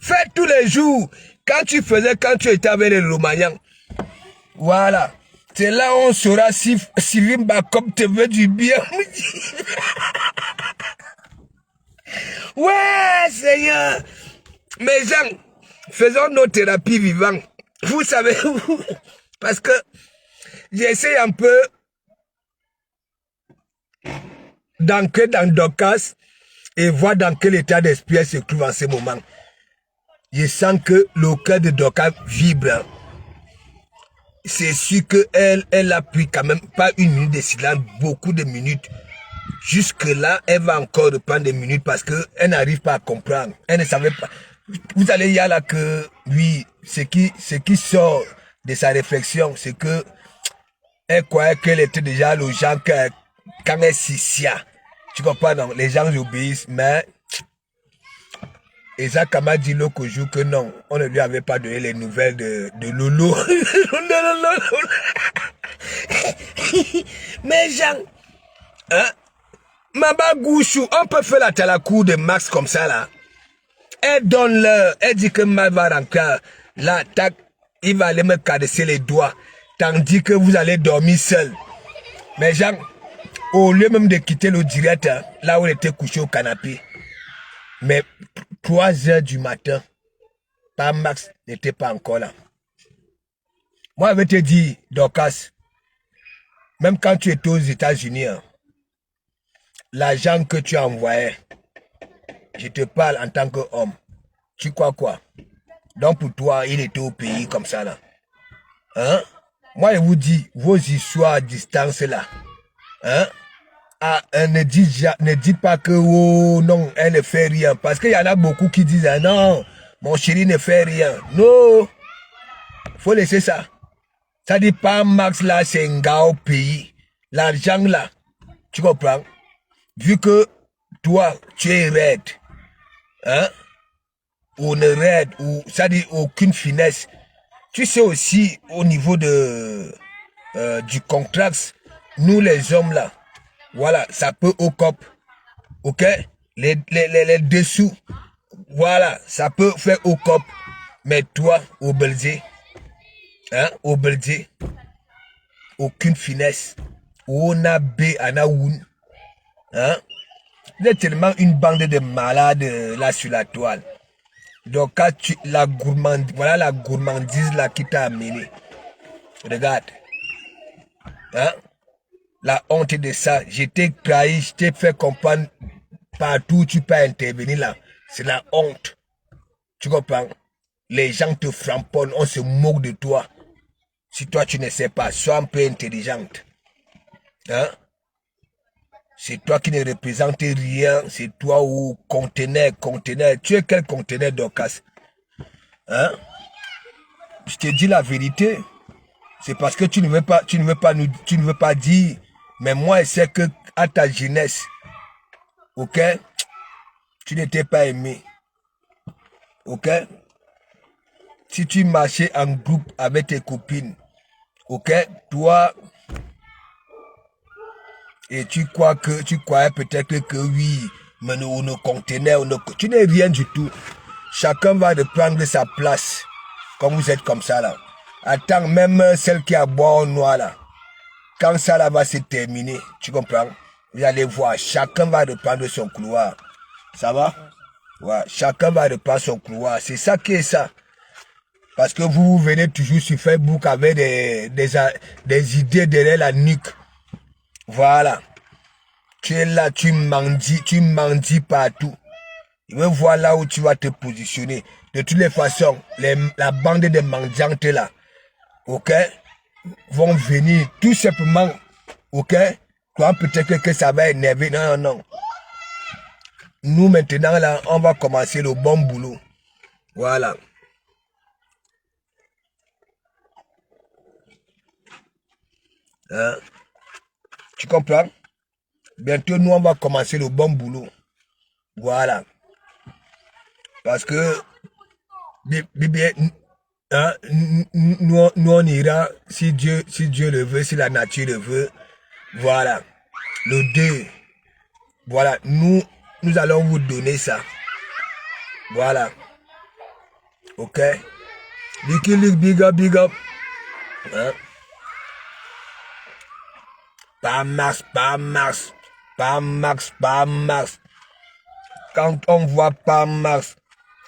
fais tous les jours. Quand tu étais avec les Romaniens. Voilà. C'est là où on saura si Sylvie Bakop te veut du bien. Ouais, Seigneur. Mes gens, faisons nos thérapies vivantes. Vous savez, parce que j'essaie un peu d'entrer dans Dorcas et voir dans quel état d'esprit elle se trouve en ce moment. Je sens que le cœur de Dorcas vibre. C'est sûr qu'elle a pris quand même pas une minute de silence, beaucoup de minutes. Jusque-là, elle va encore reprendre des minutes parce qu'elle n'arrive pas à comprendre. Elle ne savait pas. Vous allez y aller là que, oui, ce qui sort de sa réflexion, c'est que elle croyait qu'elle était déjà le genre que, quand elle s'issia. Tu comprends, non? Les gens obéissent, mais Isaac m'a dit l'autre jour que non, on ne lui avait pas donné les nouvelles de Lolo. Mais Jean, hein? Maba Gouchou, on peut faire la talakou de Max comme ça là. Elle donne l'heure, elle dit que Max va rentrer. Là, tac, il va aller me caresser les doigts. Tandis que vous allez dormir seul. Mais Jean, au lieu même de quitter le direct, hein, là où elle était couché au canapé. Mais 3 heures du matin, pas Max n'était pas encore là. Moi, je vais te dire, Dorcas, même quand tu étais aux États-Unis, hein, l'argent que tu as envoyé, je te parle en tant qu'homme. Tu crois quoi? Donc pour toi, il était au pays comme ça là. Hein? Moi, je vous dis, vos histoires à distance là. Hein? Ah, ne dites pas que oh, non, elle ne fait rien. Parce qu'il y en a beaucoup qui disent ah, non, mon chéri ne fait rien. Non, faut laisser ça. Ça dit pas Max là, c'est un gars au pays. L'argent là, tu comprends? Vu que toi, tu es raide, hein? Ou ne raide, ou ça dit aucune finesse. Tu sais aussi au niveau de du contrat, nous les hommes là, voilà, ça peut au cop, ok? Les dessous, voilà, ça peut faire au cop. Mais toi, au Belgique, hein, au Belgique, aucune finesse. On a B, on a Woun, hein? Il y a tellement une bande de malades là sur la toile. Donc, quand voilà la gourmandise là qui t'a amené. Regarde. Hein? La honte de ça. Je t'ai trahi, je t'ai fait comprendre partout où tu peux intervenir là. C'est la honte. Tu comprends? Les gens te frapponnent, on se moque de toi. Si toi tu ne sais pas, sois un peu intelligente. Hein? C'est toi qui ne représente rien. C'est toi ou conteneur. Tu es quel conteneur, Dorcas? Hein? Je te dis la vérité. C'est parce que tu ne veux pas dire. Mais moi, je sais que à ta jeunesse, ok, tu n'étais pas aimé. Ok? Si tu marchais en groupe avec tes copines, ok, toi, et tu croyais peut-être que oui, mais on ne contenait, tu n'es rien du tout. Chacun va reprendre sa place, comme vous êtes comme ça là. Attends, même celle qui a boire au noir là, quand ça là va se terminer, tu comprends? Vous allez voir, chacun va reprendre son couloir. Ça va? Ouais, chacun va reprendre son couloir. C'est ça qui est ça. Parce que vous venez toujours sur Facebook avec des idées derrière la nuque. Voilà. Tu es là, tu mendis partout. Je veux voir là où tu vas te positionner. De toutes les façons, la bande de mendiantes là, ok, vont venir tout simplement, ok. Toi, peut-être que ça va énerver. Non, non, non. Nous, maintenant, là, on va commencer le bon boulot. Voilà. Hein? Tu comprends? Bientôt, nous, on va commencer le bon boulot. Voilà. Parce que, hein, nous, on ira, si Dieu le veut, si la nature le veut, Voilà. Le 2. Voilà. Nous allons vous donner ça. Voilà. Ok. Licky Lick, big up, big up. Hein? Pas Max, pas Max. Pas Max, pas Max. Quand on voit pas Max,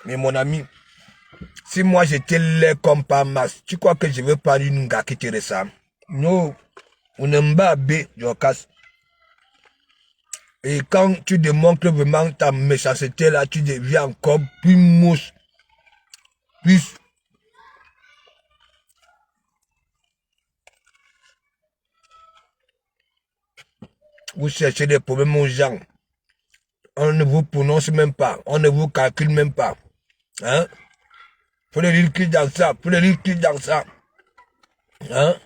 mais mon ami, si moi j'étais laid comme pas Max, tu crois que je veux pas une gars qui te ressemble? Non. On n'aime pas B, je casse. Et quand tu démontres vraiment ta méchanceté là, tu deviens encore plus mouche. Plus. Vous cherchez des problèmes aux gens. On ne vous prononce même pas. On ne vous calcule même pas. Hein? Faut le dire qui dans ça. Faut le dire qui dans ça. Hein?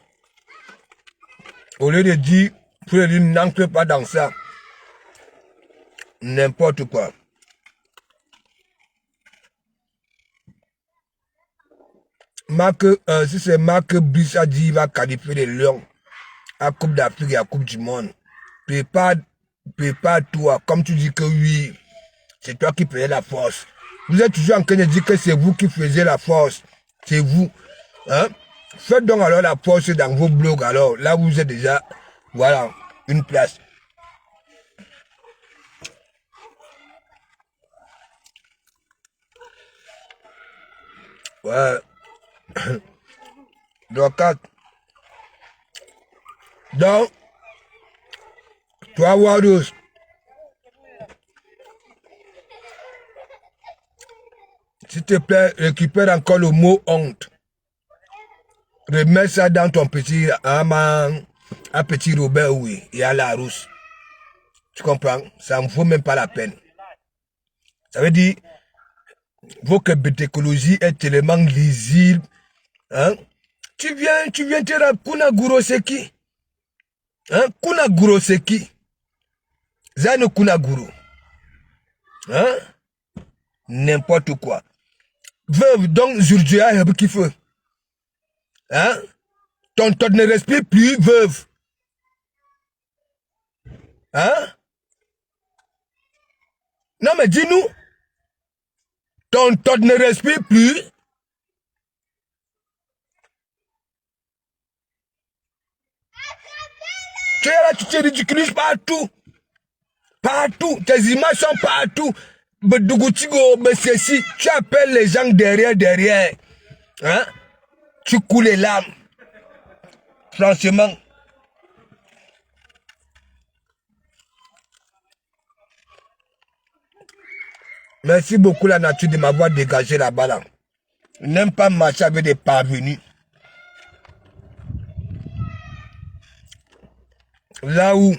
Au lieu de dire, faut le dire n'entre pas dans ça. N'importe quoi. Marc, si c'est Marc Brice a dit il va qualifier les Lions à Coupe d'Afrique et à Coupe du Monde. Prépare-toi, comme tu dis que oui, c'est toi qui faisais la force. Vous êtes toujours en train de dire que c'est vous qui faisiez la force. C'est vous. Hein? Faites donc alors la force dans vos blogs. Alors là, vous êtes déjà, voilà, une place. Ouais. Donc, toi, Warriors, s'il te plaît, récupère encore le mot honte. Remets ça dans ton petit, un petit Robert, oui, et à la rousse. Tu comprends? Ça ne vaut même pas la peine. Ça veut dire, votre bêtécologie est tellement lisible. Hein? Tu viens te dire Kuna Guroseki. Hein? Kuna Guroseki. Zane Kuna Guru. Hein? N'importe quoi. Veuve, donc, Jurdia est qui fait. Hein? Ton ne respire plus, veuve. Hein? Non, mais dis-nous. Ton ne respire plus. Tu es là, tu te ridiculises partout. Partout. Tes images sont partout. Tu appelles les gens derrière. Hein? Tu coules les larmes. Franchement. Merci beaucoup la nature de m'avoir dégagé là-bas là. Je n'aime pas marcher avec des parvenus. Là où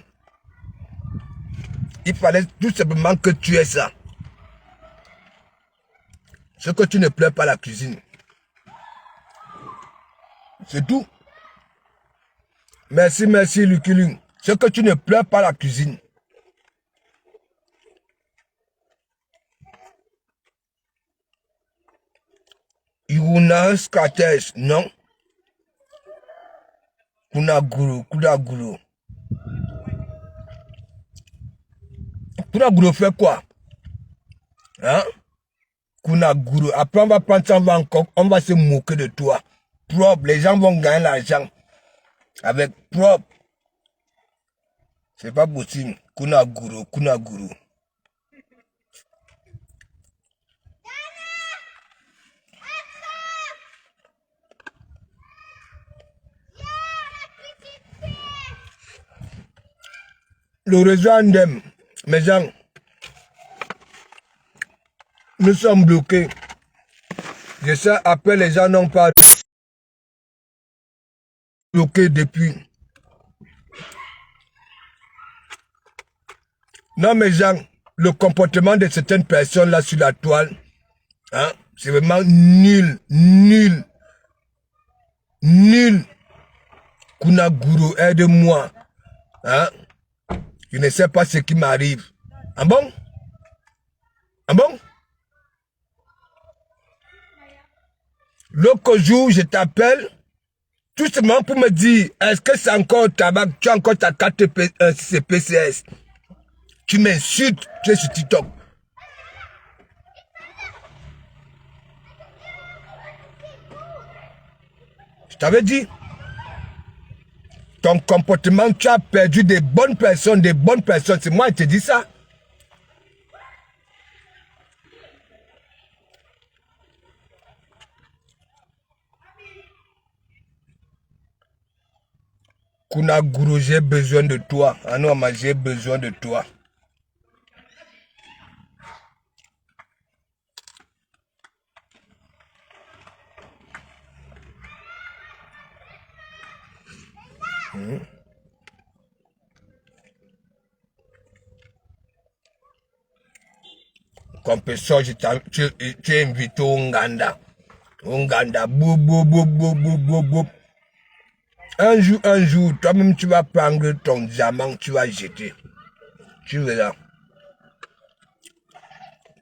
il fallait tout simplement que tu aies ça. C'est que tu ne pleures pas la cuisine. C'est tout. Merci, Lucky Luke. C'est que tu ne pleures pas la cuisine. Yuna Skates, non. Kunaguru. Kunaguru fait quoi? Hein? Kunaguru. Après, on va prendre ça, on va se moquer de toi. Propre, les gens vont gagner l'argent. Avec propre. C'est pas possible. Kunaguru. Le réseau Andem, mes gens, nous sommes bloqués. Je sais, après les gens n'ont pas bloqué depuis. Non, mes gens, le comportement de certaines personnes là sur la toile, hein, c'est vraiment nul. Kunaguru, aide-moi. Hein? Je ne sais pas ce qui m'arrive. Ah bon? L'autre jour, je t'appelle, Tout simplement pour me dire, est-ce que c'est encore tabac, tu as encore ta carte PCS. Tu m'insultes, tu es sur TikTok. Je t'avais dit, ton comportement, tu as perdu des bonnes personnes, C'est moi qui te dis ça. Kunaguru, j'ai besoin de toi. Anouama, j'ai besoin de toi. Comme personne, tu es invité au Nganda. Bou, bou, bou, bou, bou, bou, bou. Un jour, toi-même, tu vas prendre ton diamant, tu vas jeter. Tu verras.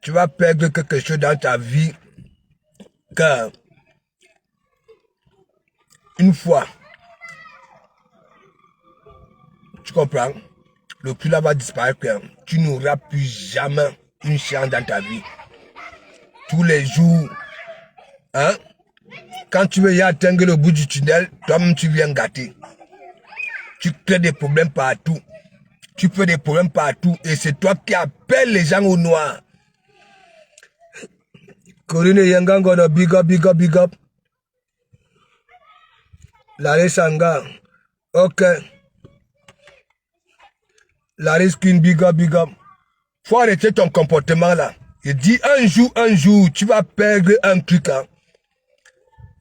Tu vas perdre quelque chose dans ta vie. Car, une fois, tu comprends, le plus là va disparaître. Tu n'auras plus jamais une chance dans ta vie. Tous les jours, hein, quand tu veux y atteindre le bout du tunnel, toi-même tu viens gâter. Tu crées des problèmes partout. Tu fais des problèmes partout et c'est toi qui appelles les gens au noir. Corine Yangangono, big up, big up, big up. Larry Sanga, ok. Larry Skin, big up, big up. Faut arrêter ton comportement là. Je dis un jour, tu vas perdre un truc. Hein.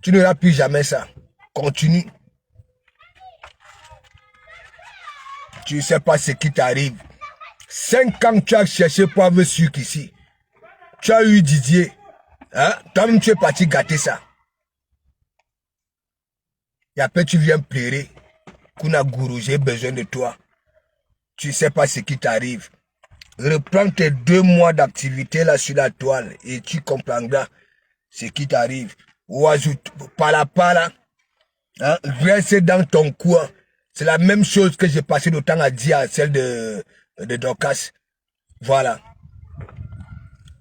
Tu n'auras plus jamais ça. Continue. Tu ne sais pas ce qui t'arrive. 5 ans tu as cherché pour avoir sucre ici. Tu as eu Didier. Hein? Toi-même tu es parti gâter ça. Et après tu viens pleurer. Kunaguru, j'ai besoin de toi. Tu ne sais pas ce qui t'arrive. Reprends tes 2 mois d'activité là sur la toile et tu comprendras ce qui t'arrive. Oiseau, pala, hein, reste dans ton coin. C'est la même chose que j'ai passé le temps à dire à celle de Dorcas. Voilà.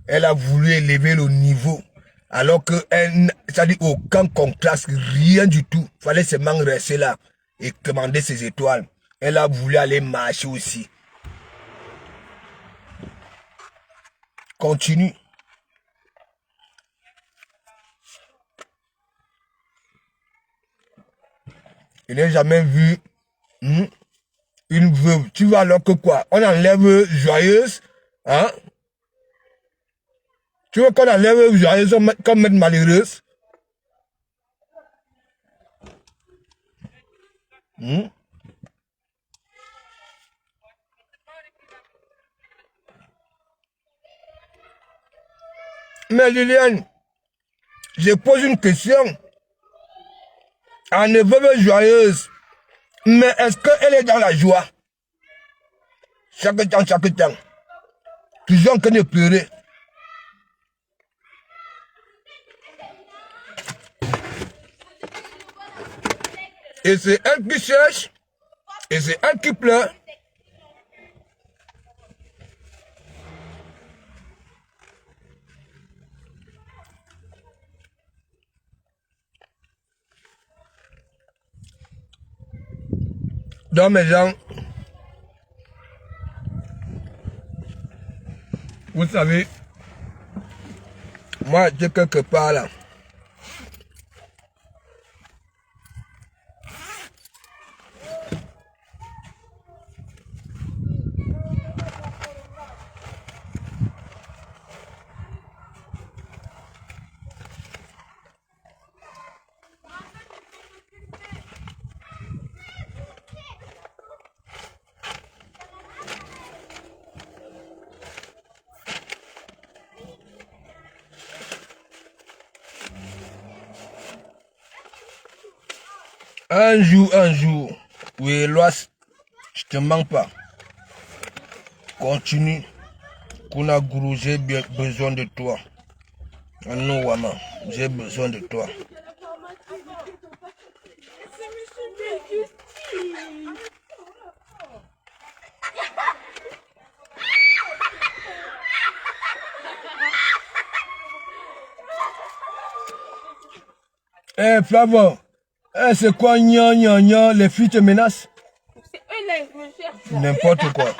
Elle a voulu élever le niveau. Alors que ça dit aucun contraste, rien du tout. Fallait seulement rester là et commander ses étoiles. Elle a voulu aller marcher aussi. Continue. Je n'ai jamais vu une veuve. Tu vois alors que quoi? On enlève joyeuse. Hein? Tu veux qu'on enlève joyeuse comme mettre malheureuse? Mais Liliane, je pose une question. Elle ne veut pas joyeuse. Mais est-ce qu'elle est dans la joie? Chaque temps. Toujours en train de pleurer. Et c'est elle qui cherche. Et c'est elle qui pleure. Donc mes gens, vous savez, moi j'étais quelque part là. Un jour, oui, Loas, je te manque pas. Continue. Kunaguru, j'ai besoin de toi. Non, Wama, j'ai besoin de toi. Eh, Flavo, c'est quoi, les filles te menacent? C'est eux là, ils me cherchent. N'importe quoi.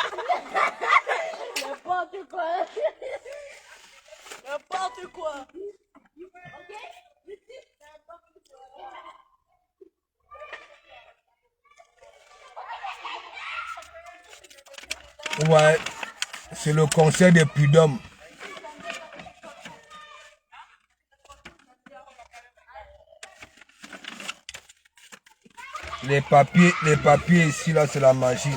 N'importe quoi. N'importe quoi. Ouais, c'est le conseil des prud'hommes. Les papiers ici, là, c'est la magie.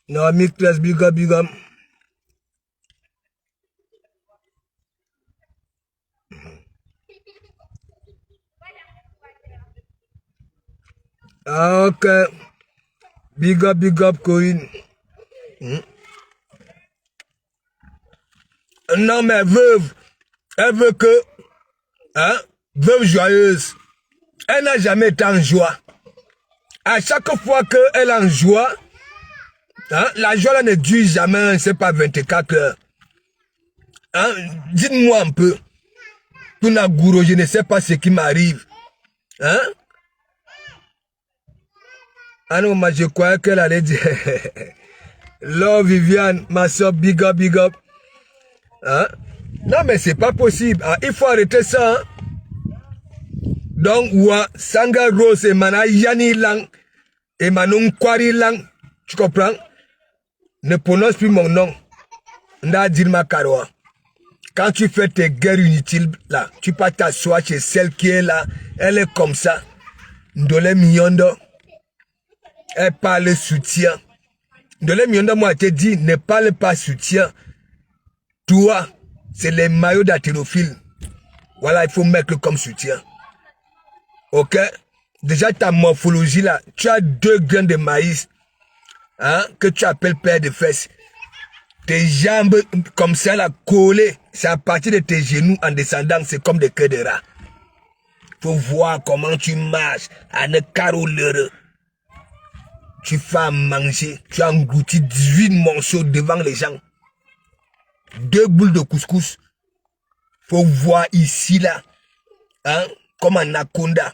Non, Miklas, big up, big up. Ah, ok. Big up, Corinne. Non, mais veuve, elle veut que, hein, veuve joyeuse, elle n'a jamais été en joie. À chaque fois qu'elle est en joie, hein, la joie là ne dure jamais, c'est pas 24 heures. Hein, dites-moi un peu, Tunagouro, je ne sais pas ce qui m'arrive. Hein? Ah non, moi je croyais qu'elle allait dire, Love Viviane, ma soeur, big up. Hein? Non, mais c'est pas possible. Ah, il faut arrêter ça. Hein? Donc, ouais, Sanga Rose et Mana Yani Lang et Manon Kwari Lang, tu comprends? Ne prononce plus mon nom. Nda Dilma Karoa. Quand tu fais tes guerres inutiles, là, tu peux t'asseoir chez celle qui est là. Elle est comme ça. Ndole Miondo. Elle parle soutien. Ndole Miondo, moi, je te dis, ne parle pas soutien. Toi, c'est les maillots d'haltérophile. Voilà, il faut mettre comme soutien. Ok? Déjà, ta morphologie là, tu as 2 grains de maïs, hein, que tu appelles paire de fesses. Tes jambes comme ça là, collées, c'est à partir de tes genoux en descendant, c'est comme des queues de rat. Faut voir comment tu marches, à ne caroleur. Tu fais à manger, tu as englouti 18 morceaux devant les gens. 2 boules de couscous. Faut voir ici là, hein, comme un anaconda.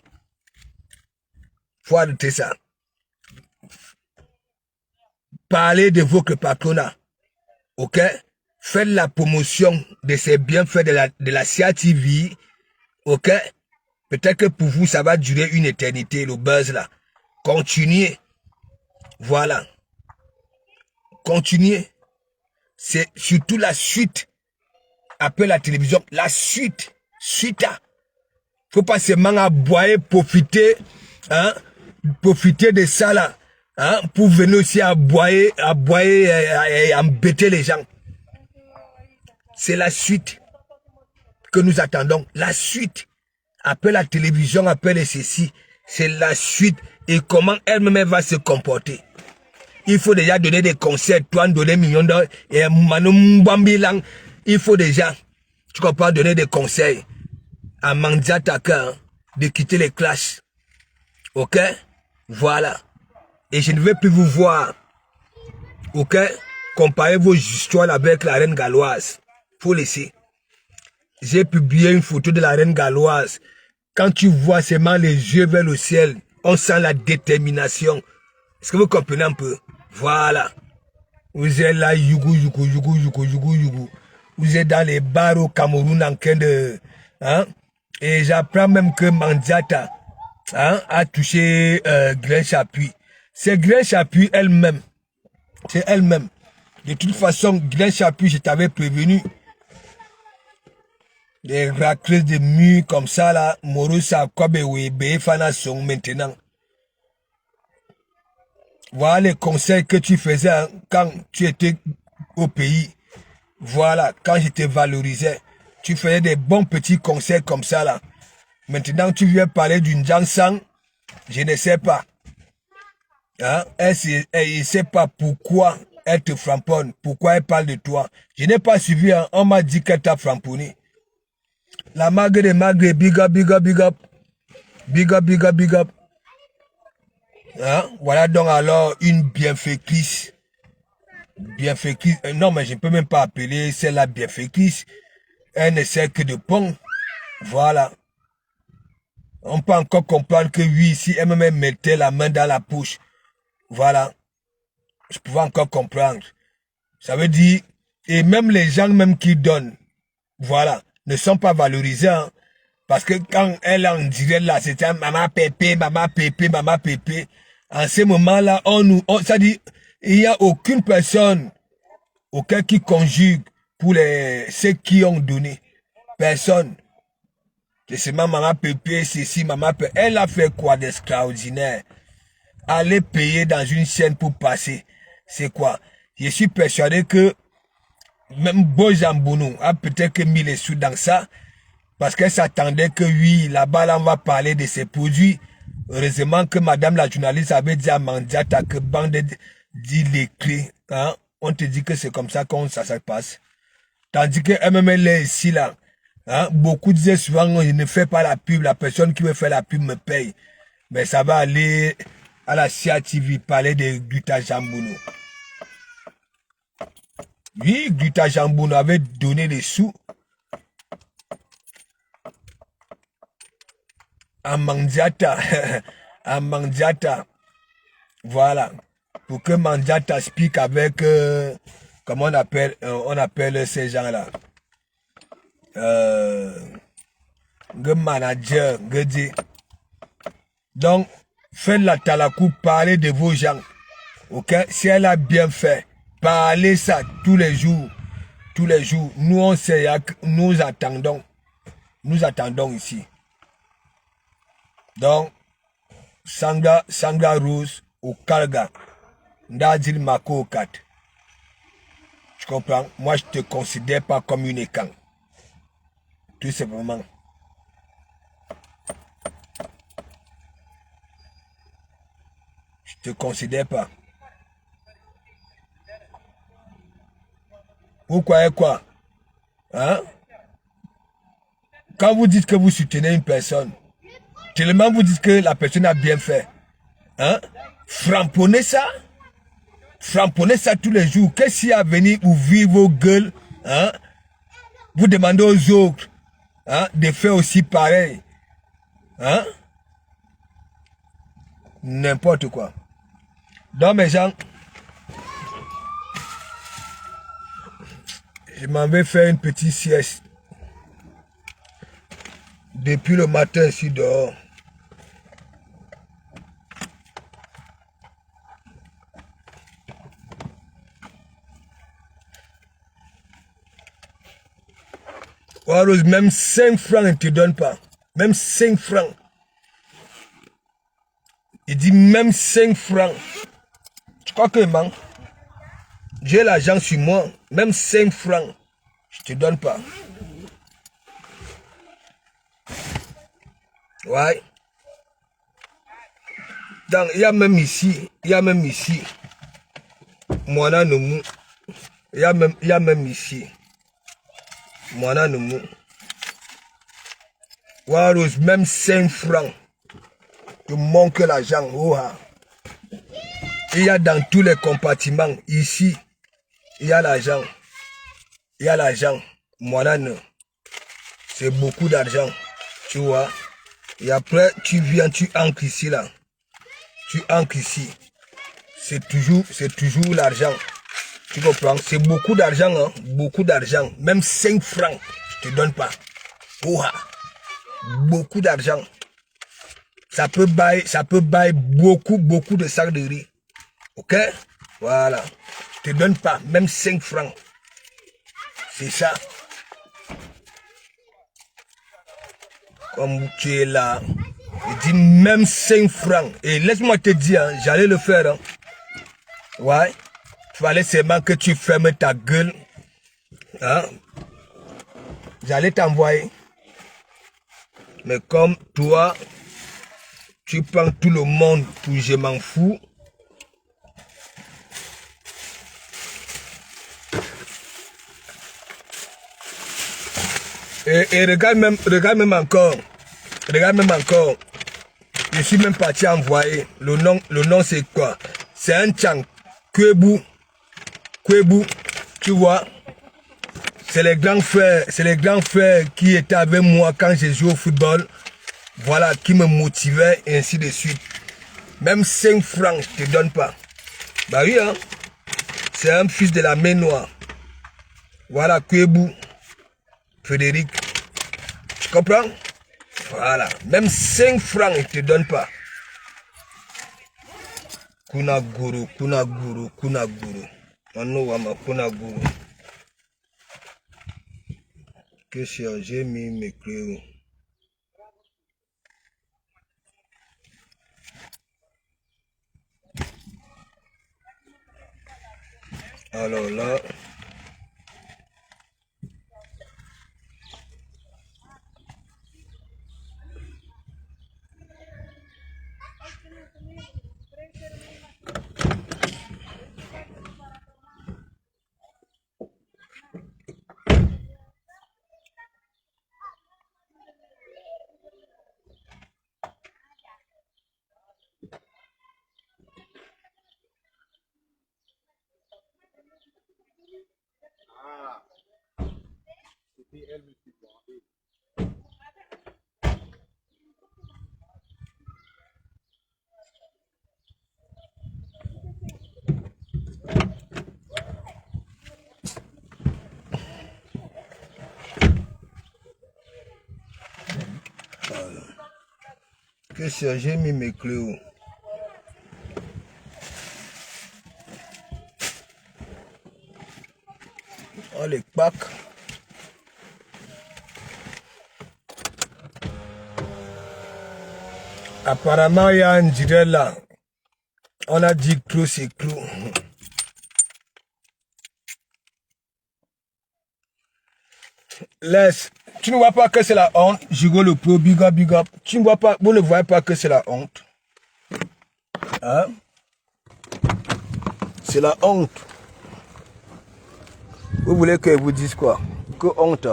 Faut arrêter ça. Parlez de votre patronat. Ok? Faites la promotion de ces bienfaits de la CATV. Ok? Peut-être que pour vous, ça va durer une éternité, le buzz là. Continuez. Voilà. Continuez. C'est surtout la suite. Après la télévision, la suite. Suite à. Faut pas seulement aboyer, profiter, hein? Profiter de ça là. Hein, pour venir aussi aboyer et embêter les gens. C'est la suite que nous attendons. La suite. Après la télévision, après les ceci. C'est la suite. Et comment elle-même va se comporter. Il faut déjà donner des conseils. Toi, donner millions d'euros. Et Manou Bambilang. Il faut déjà, tu comprends, donner des conseils à Mandia Taka, hein, de quitter les classes. Ok? Voilà. Et je ne veux plus vous voir. Ok? Comparez vos histoires avec la reine galloise. Faut laisser. J'ai publié une photo de la reine galloise. Quand tu vois seulement les yeux vers le ciel, on sent la détermination. Est-ce que vous comprenez un peu? Voilà. Vous êtes là, yougou. Vous êtes dans les bars au Cameroun en train de... Hein? Et j'apprends même que Mandiata, hein, a touché Grain Chapuis. C'est Grain Chapuis elle-même. C'est elle-même. De toute façon, Grain Chapuis, je t'avais prévenu. Des raclés de murs comme ça, là, Morosa, Kwabewe, Béfana sont maintenant. Voilà les conseils que tu faisais, hein, quand tu étais au pays. Voilà, quand je te valorisais. Tu faisais des bons petits conseils comme ça, là. Maintenant, tu viens parler d'une Jansang. Je ne sais pas. Hein? Elle ne sait pas pourquoi elle te framponne, pourquoi elle parle de toi. Je n'ai pas suivi, hein. On m'a dit qu'elle t'a framponné. La Magre de Magre, big up, big up, big up. Big up, big up, big up. Hein? Voilà donc alors une bienfaitrice. Bienfaitrice. Non, mais je ne peux même pas appeler celle-là bienfaitrice. Elle ne sert que de pont. Voilà. On peut encore comprendre que oui, si elle me mettait la main dans la poche. Voilà. Je pouvais encore comprendre. Ça veut dire, et même les gens même qui donnent, voilà, ne sont pas valorisés. Hein, parce que quand elle en dirait là, c'était maman pépé, maman pépé, maman pépé. En ce moment-là, ça dit, il n'y a aucune personne auquel qui conjugue pour ceux qui ont donné. Personne. C'est seulement maman pépé, ceci, maman pépé. Elle a fait quoi d'extraordinaire? Aller payer dans une chaîne pour passer. C'est quoi? Je suis persuadé que même Bojambounou a peut-être mis les sous dans ça. Parce qu'elle s'attendait que oui, là-bas, là, on va parler de ses produits. Heureusement que madame la journaliste avait dit à Mandiata que bande dit les clés. Hein? On te dit que c'est comme ça que ça se passe. Tandis que MML est ici, là. Hein? Beaucoup disaient souvent, je ne fais pas la pub. La personne qui veut faire la pub me paye. Mais ça va aller à la CIA TV parler de Guta Jambounou. Oui, Guta Jambounou avait donné les sous à Mandiata. À Mandiata. Voilà. Pour que Mandiata explique avec, comment on appelle ces gens-là. Le manager, le dit. Donc, faites la talakou, parlez de vos gens. Ok? Si elle a bien fait, parlez ça tous les jours. Tous les jours. Nous, on sait, nous attendons. Nous attendons ici. Donc, Sanga Rose au Kalga. Ndadil Mako 4. Tu comprends? Moi, je te considère pas comme une écan. Tout simplement. Je te considère pas. Pourquoi et quoi? Hein? Quand vous dites que vous soutenez une personne, tellement vous dites que la personne a bien fait. Hein? Framponnez ça. Framponnez ça tous les jours. Qu'est-ce qu'il y a à venir ouvrir vos gueules? Hein? Vous demandez aux autres, hein, de faire aussi pareil. Hein? N'importe quoi. Donc mes gens, je m'en vais faire une petite sieste. Depuis le matin, je suis dehors. Rose, même 5 francs ne te donne pas. Même 5 francs. Il dit même 5 francs. Tu crois que man, j'ai l'argent sur moi. Même 5 francs, je te donne pas. Ouais. Donc, il y a même ici. Moi, il y a même ici. Moi, Rose, même 5 francs. Tu manques l'argent. Oh, il y a dans tous les compartiments. Ici, il y a l'argent. Il y a l'argent. Moi, c'est beaucoup d'argent. Tu vois. Et après, tu viens, tu ancres ici, là. Tu ancres ici. C'est toujours l'argent. Tu comprends? C'est beaucoup d'argent, hein? Beaucoup d'argent. Même 5 francs, je te donne pas. Oh, beaucoup d'argent. Ça peut bailler beaucoup de sacs de riz. Ok? Voilà. Je te donne pas, même 5 francs. C'est ça. Comme tu es là. Je dis même 5 francs. Et laisse-moi te dire, hein, j'allais le faire. Hein. Ouais. Il fallait seulement que tu fermes ta gueule. Hein? J'allais t'envoyer. Mais comme toi, tu prends tout le monde pour je m'en fous. Et regarde même encore. Regarde même encore. Je suis même parti envoyer. Le nom c'est quoi? C'est un Tchang. Kwebu. Kwebu. Tu vois? C'est les grands frères qui étaient avec moi quand j'ai joué au football. Voilà, qui me motivaient et ainsi de suite. Même 5 francs, je te donne pas. Bah oui, hein. C'est un fils de la main noire. Voilà, Kwebu. Frédéric. Tu comprends? Voilà. Même 5 francs, je te donne pas. Kunaguru, Kunaguru, Kunaguru. Manouama, Kunaguru. Que j'ai mis mes clés. Alors là. Que j'ai mis mes clés où? Oh les packs. Apparemment il y a un direct là. On a dit clou c'est clou. Laisse. Tu ne vois pas que c'est la honte. Jigo le pro, big up, big up. Tu ne vois pas, vous ne voyez pas que c'est la honte. Hein? C'est la honte. Vous voulez que je vous dise quoi? Que honte.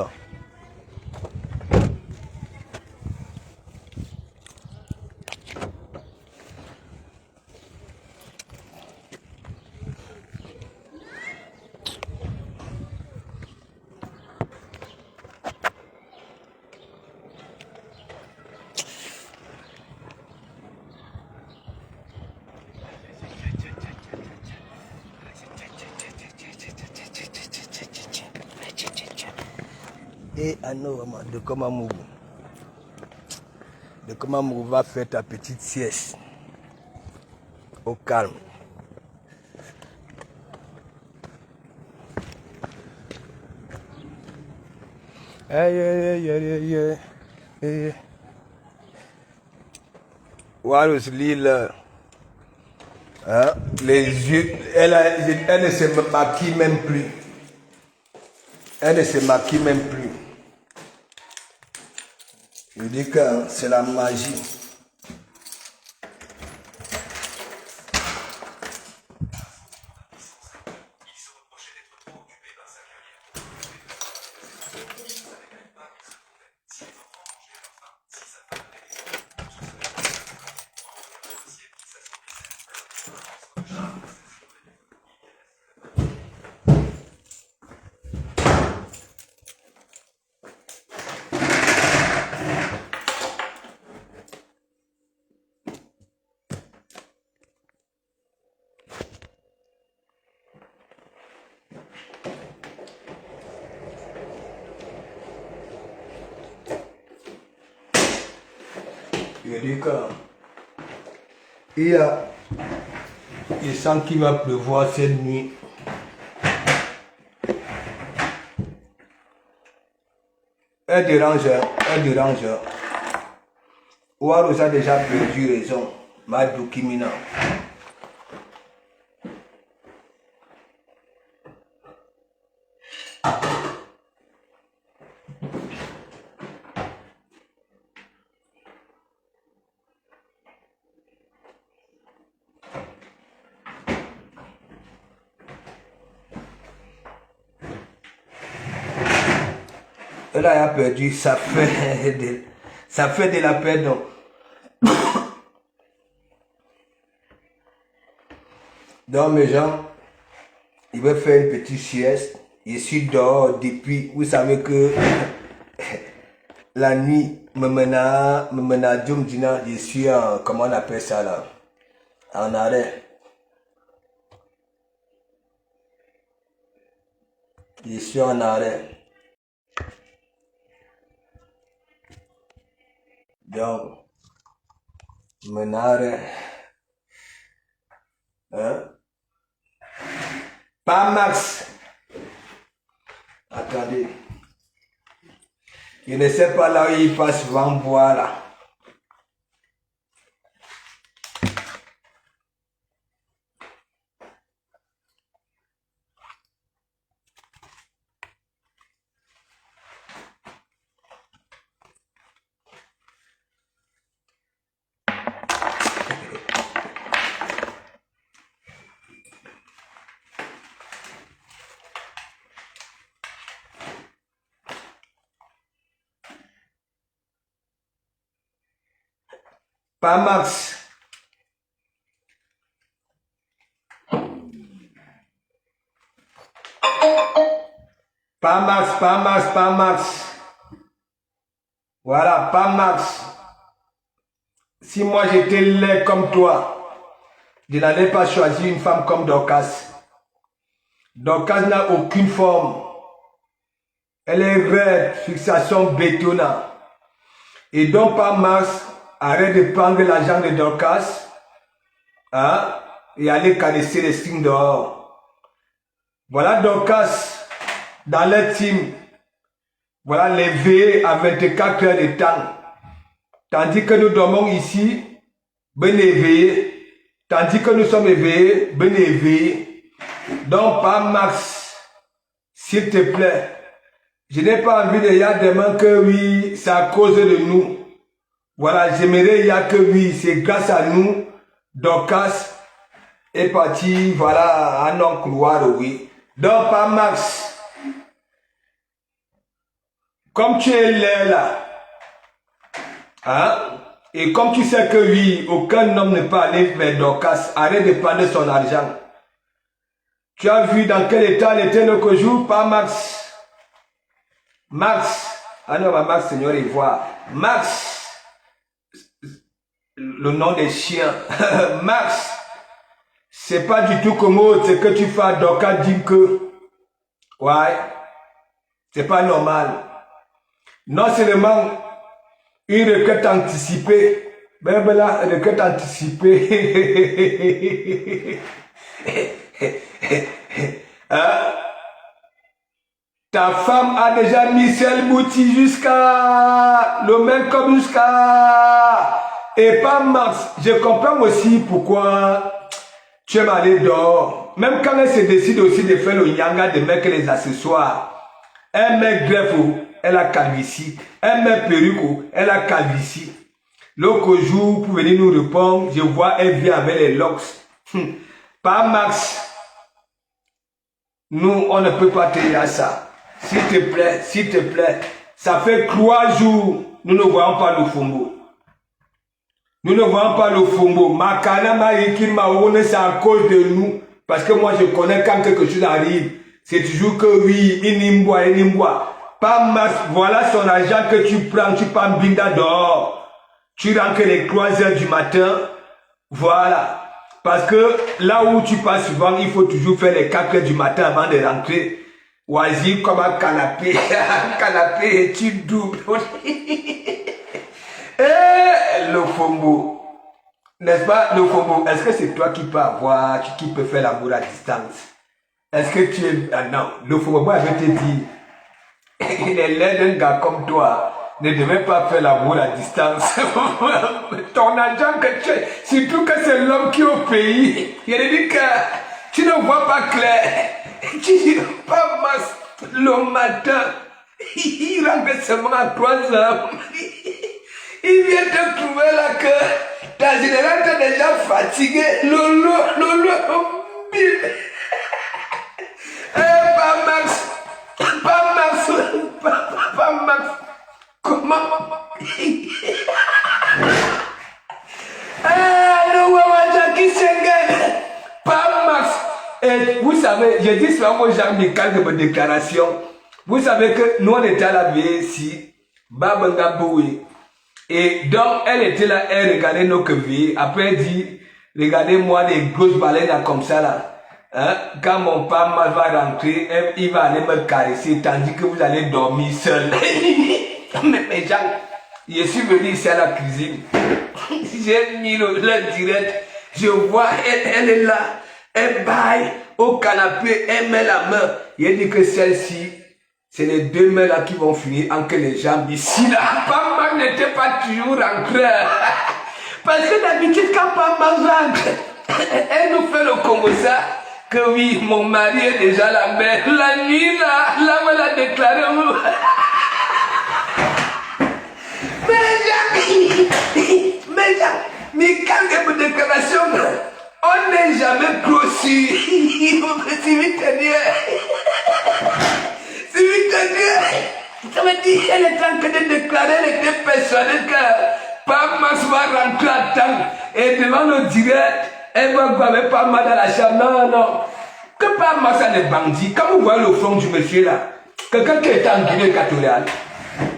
Et Anno, de comment va faire ta petite sieste au calme. Walus Lille, hein, les yeux, elle ne se maquille même plus. Elle ne se maquille même plus. Je dis que c'est la magie. Je dis que je sens qu'il va pleuvoir cette nuit. Un dérangeur. Ouarous a déjà perdu raison. Madou Kimina. Elle a perdu, ça fait de la peine. Donc. Donc mes gens, il veut faire une petite sieste. Je suis dehors depuis, vous savez que la nuit, je suis en, comment on appelle ça là, en arrêt. Je suis en arrêt. Donc, mon arrêt. Hein? Pas Max. Attendez. Je ne sais pas là où il passe souvent boire là. Pas Max. Pas Max, pas Max, pas Max. Voilà, pas Max. Si moi j'étais laid comme toi, je n'allais pas choisir une femme comme Dorcas. Dorcas n'a aucune forme. Elle est raide, fixation bétonnante. Et donc pas Max, arrête de prendre l'argent de Dorcas, hein, et aller caresser les signes dehors. Voilà Dorcas dans leur team. Voilà les veillées à 24 heures de temps. Tandis que nous dormons ici, ben éveillés. Tandis que nous sommes éveillés, ben éveillés. Donc pas Max, s'il te plaît. Je n'ai pas envie de dire demain que oui, c'est à cause de nous. Voilà, j'aimerais dire que oui, c'est grâce à nous, Dorcas est parti, voilà, à non-couloir, oui. Donc, pas Max. Comme tu es là, hein, et comme tu sais que oui, aucun homme ne peut aller vers Dorcas, arrête de prendre son argent. Tu as vu dans quel état elle était l'autre jour, pas Max. Max, ah non, Max, Seigneur, et voir. Max. Le nom des chiens. Max, c'est pas du tout commode ce que tu fais à Dorcas dit que. Ouais, c'est pas normal. Non seulement une requête anticipée, ben voilà, requête anticipée. Hein? Ta femme a déjà mis Michel Bouti jusqu'à le même comme jusqu'à. Et pas Max, je comprends aussi pourquoi tu aimes aller dehors. Même quand elle se décide aussi de faire le yanga, de mettre les accessoires. Elle met greffe, elle a calvitie. Elle met perruque, elle a calvitie. L'autre jour, pour venir nous répondre, je vois, elle vient avec les locks. Pas Max. Nous, on ne peut pas te dire ça. S'il te plaît, s'il te plaît. Ça fait 3 jours, nous ne voyons pas le fombo. Nous ne voyons pas le fombo. Makana Maïkima, c'est à cause de nous. Parce que moi, je connais quand quelque chose arrive. C'est toujours que oui, inimbois. Pas Max, voilà son argent que tu prends, tu prends Binda dehors. Tu rentres les 3 heures du matin. Voilà. Parce que là où tu passes souvent, il faut toujours faire les 4 heures du matin avant de rentrer. Oisir comme un canapé. Un canapé et tu doubles. Le fombo. N'est-ce pas, le fombo? Est-ce que c'est toi qui peux avoir, qui peux faire l'amour à distance? Est-ce que tu es... Ah non, le fombo, moi je vais te dire. Il est l'air d'un gars comme toi. Ne devait pas faire l'amour à distance. Ton argent que tu as, surtout que c'est l'homme qui est au pays. Il a dit que tu ne vois pas clair. Tu ne pas masse le matin. Il rentre seulement à 3 heures. Il vient te trouver là que ta générale t'es déjà fatigué. Lolo. Pas Max. Pas Max. Et vous savez, je dis souvent aux gens, Michael, de mes déclarations. Vous savez que nous, on était à la veille ici, Babanga Boui. Et donc, elle était là, elle regardait nos quevilles. Après, elle dit, regardez-moi les grosses baleines là, comme ça là. Hein? Quand mon père va rentrer, il va aller me caresser, tandis que vous allez dormir seul. Mais gens, je suis venu ici à la cuisine. J'ai mis le direct. Je vois, elle est là. Elle baille au canapé, elle met la main. Il dit que celle-ci, c'est les deux mains là qui vont finir entre les jambes. Ici là, Papa n'était pas toujours rentré. Parce que d'habitude, quand Papa rentre, elle nous fait le Congo ça. Que oui, mon mari est déjà là. Mais la nuit là, là où elle a déclaré. Mais quand il y a une déclaration, on n'est jamais grossi. C'est vite à dire. C'est vite à dire. Ça veut dire qu'elle est en train de déclarer, elle était persuadée que Papa va rentrer à temps. Et devant le direct, elle va avec Papa dans la chambre. Non, non. Que Papa ça les bandits. Quand vous voyez le front du monsieur là, quelqu'un qui est en Guinée équatoriale,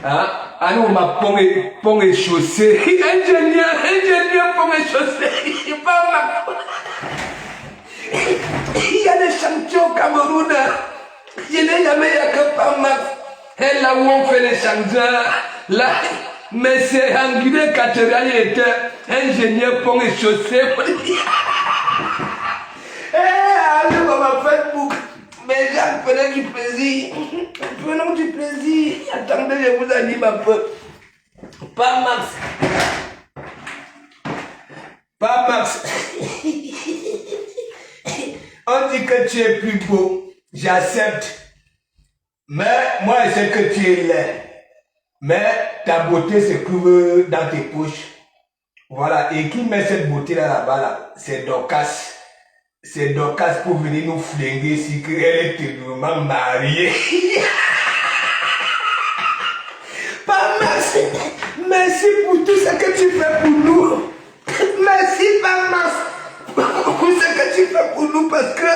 hein? Ah nous, on m'a pont et chaussée. Ingénieur, pont et chaussée. Il y a des champions au Cameroun. Je n'ai jamais eu que par Max. Et là où on fait les champions, là, mais c'est en Guinée équatoriale, il était ingénieur pont et chaussée. Eh, allez, on m'a fait beaucoup. Mais Jacques, prenez du plaisir. Prenons du plaisir. Attendez, je vous anime un peu. Pas Max. Pas Max. On dit que tu es plus beau. J'accepte. Mais moi, je sais que tu es laid. Mais ta beauté se trouve dans tes poches. Voilà. Et qui met cette beauté là-bas, là, c'est Dorcas. C'est Dorcas pour venir nous flinguer si elle est vraiment mariée. Pas merci. Merci pour tout ce que tu fais pour nous. Merci, Papa, pour ce que tu fais pour nous parce que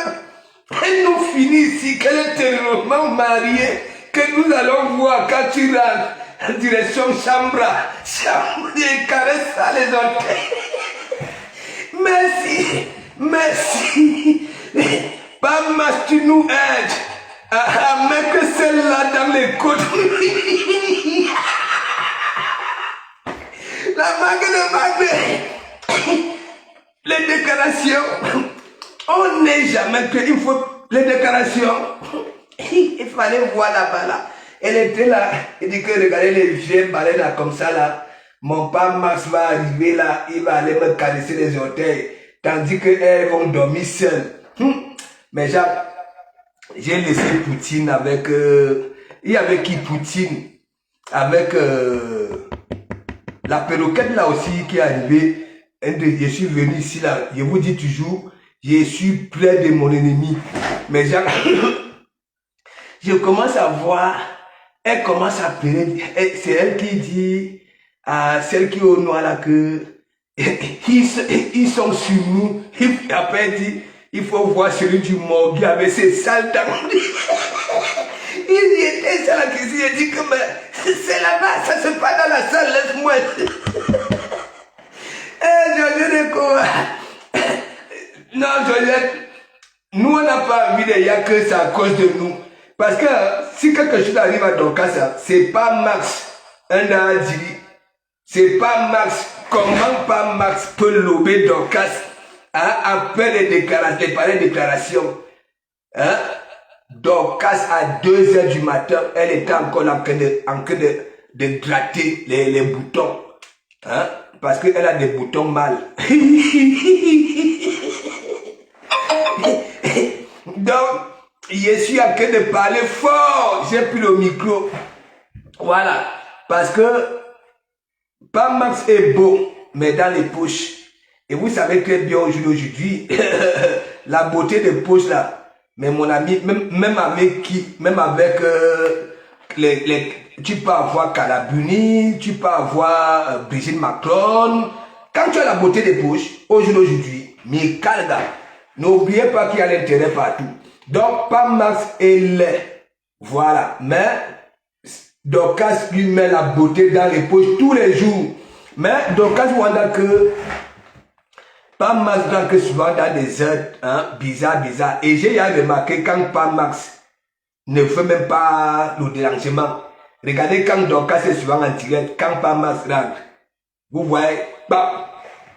elle nous finit ici, qu'elle est vraiment mariée, que nous allons voir quand tu rentres en direction chambre et caresse ça les orteils. Merci. Merci. Papa, tu nous aides à mettre celle-là dans les côtes. La mague. Les déclarations. On n'est jamais que. Il faut. Les déclarations. Il fallait voir là-bas là. Elle était là. Elle dit que regardez les vieilles baleines là comme ça là. Mon père Max va arriver là. Il va aller me caresser les orteils. Tandis qu'elles vont dormir seules. Mais Jacques, j'ai laissé Poutine avec... il y avait qui Poutine? Avec la perroquette là aussi qui est arrivée. Je suis venu ici là. Je vous dis toujours, je suis près de mon ennemi. Mais Jacques, je commence à voir, elle commence à pleurer. C'est elle qui dit à celle qui est au noir là que... Ils sont sur nous. Après, il dit, il faut voir celui du morgue avec ses sales dents. Il était à la cuisine, il dit que c'est là-bas, ça se passe dans la salle, laisse-moi. Georgette, non, Georgette, nous on n'a pas envie de dire que c'est à cause de nous. Parce que si quelque chose arrive à Dorcas, c'est pas Max, un Adiri. C'est pas Max. Comment pas Max peut lober Dorcas hein, après les déclarations hein? Dorcas à 2h du matin, elle était encore en train de gratter les boutons. Hein? Parce qu'elle a des boutons mal. Donc, je suis en train de parler fort. J'ai pris le micro. Voilà. Parce que pas Max est beau, mais dans les poches. Et vous savez très bien aujourd'hui, la beauté des poches là. Mais mon ami, même avec qui, même avec tu peux avoir Calabuni, tu peux avoir Brigitte Macron. Quand tu as la beauté des poches, aujourd'hui, mais calga, N'oubliez pas qu'il y a l'intérêt partout. Donc, pas Max et lait. Voilà. Mais, Dorcas lui met la beauté dans les poches tous les jours. Mais, Dorcas voit que, pas Max dans que souvent dans des heures, hein, bizarre. Et j'ai remarqué quand pas Max ne fait même pas le dérangement. Regardez quand Dorcas est souvent en direct, quand pas Max rentre. Vous voyez, bah,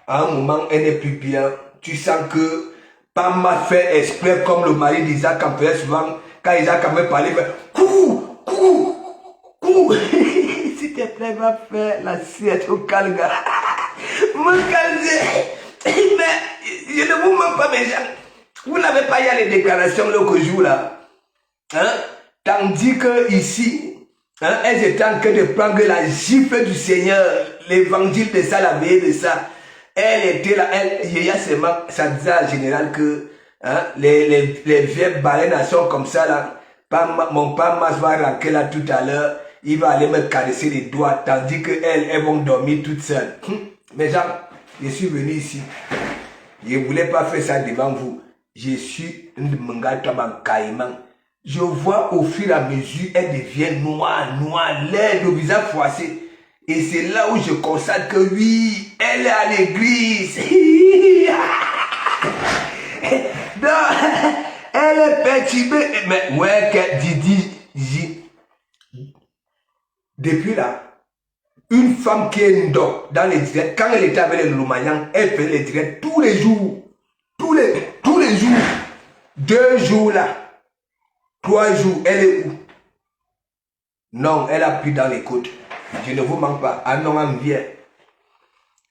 à un moment, elle n'est plus bien. Tu sens que pas mal fait exprès comme le mari d'Isaac en faisait souvent. Quand Isaac avait parlé, il fait coucou. S'il te plaît, va faire la sieste au calme. Me calmer. Mais je ne vous mens pas, mes gens. Vous n'avez pas eu les déclarations l'autre jour là. Hein? Tandis que ici, hein, elles étaient en train de prendre la gifle du Seigneur, l'évangile de ça, la veille de ça. Elle était là, il y a seulement, ça disait en général que hein, les vieilles baleines sont comme ça là. Mon père va rentrer là tout à l'heure, il va aller me caresser les doigts, tandis que elles vont dormir toutes seules. Mes gens, je suis venu ici. Je ne voulais pas faire ça devant vous. Je suis un Mangataman Caïman. Je vois au fur et à mesure, elle devient noire, laide, au visage froissé. Et c'est là où je constate que oui, elle est à l'église. Donc, elle est perturbée. Mais ouais, que Didi, depuis là, une femme qui est dans les directs, quand elle était avec les Loumayan, elle fait les directs tous les jours. Tous les jours. 2 jours là. 3 jours, elle est où? Non, elle a pris dans les côtes. Je ne vous mens pas. Ah non, un vieux.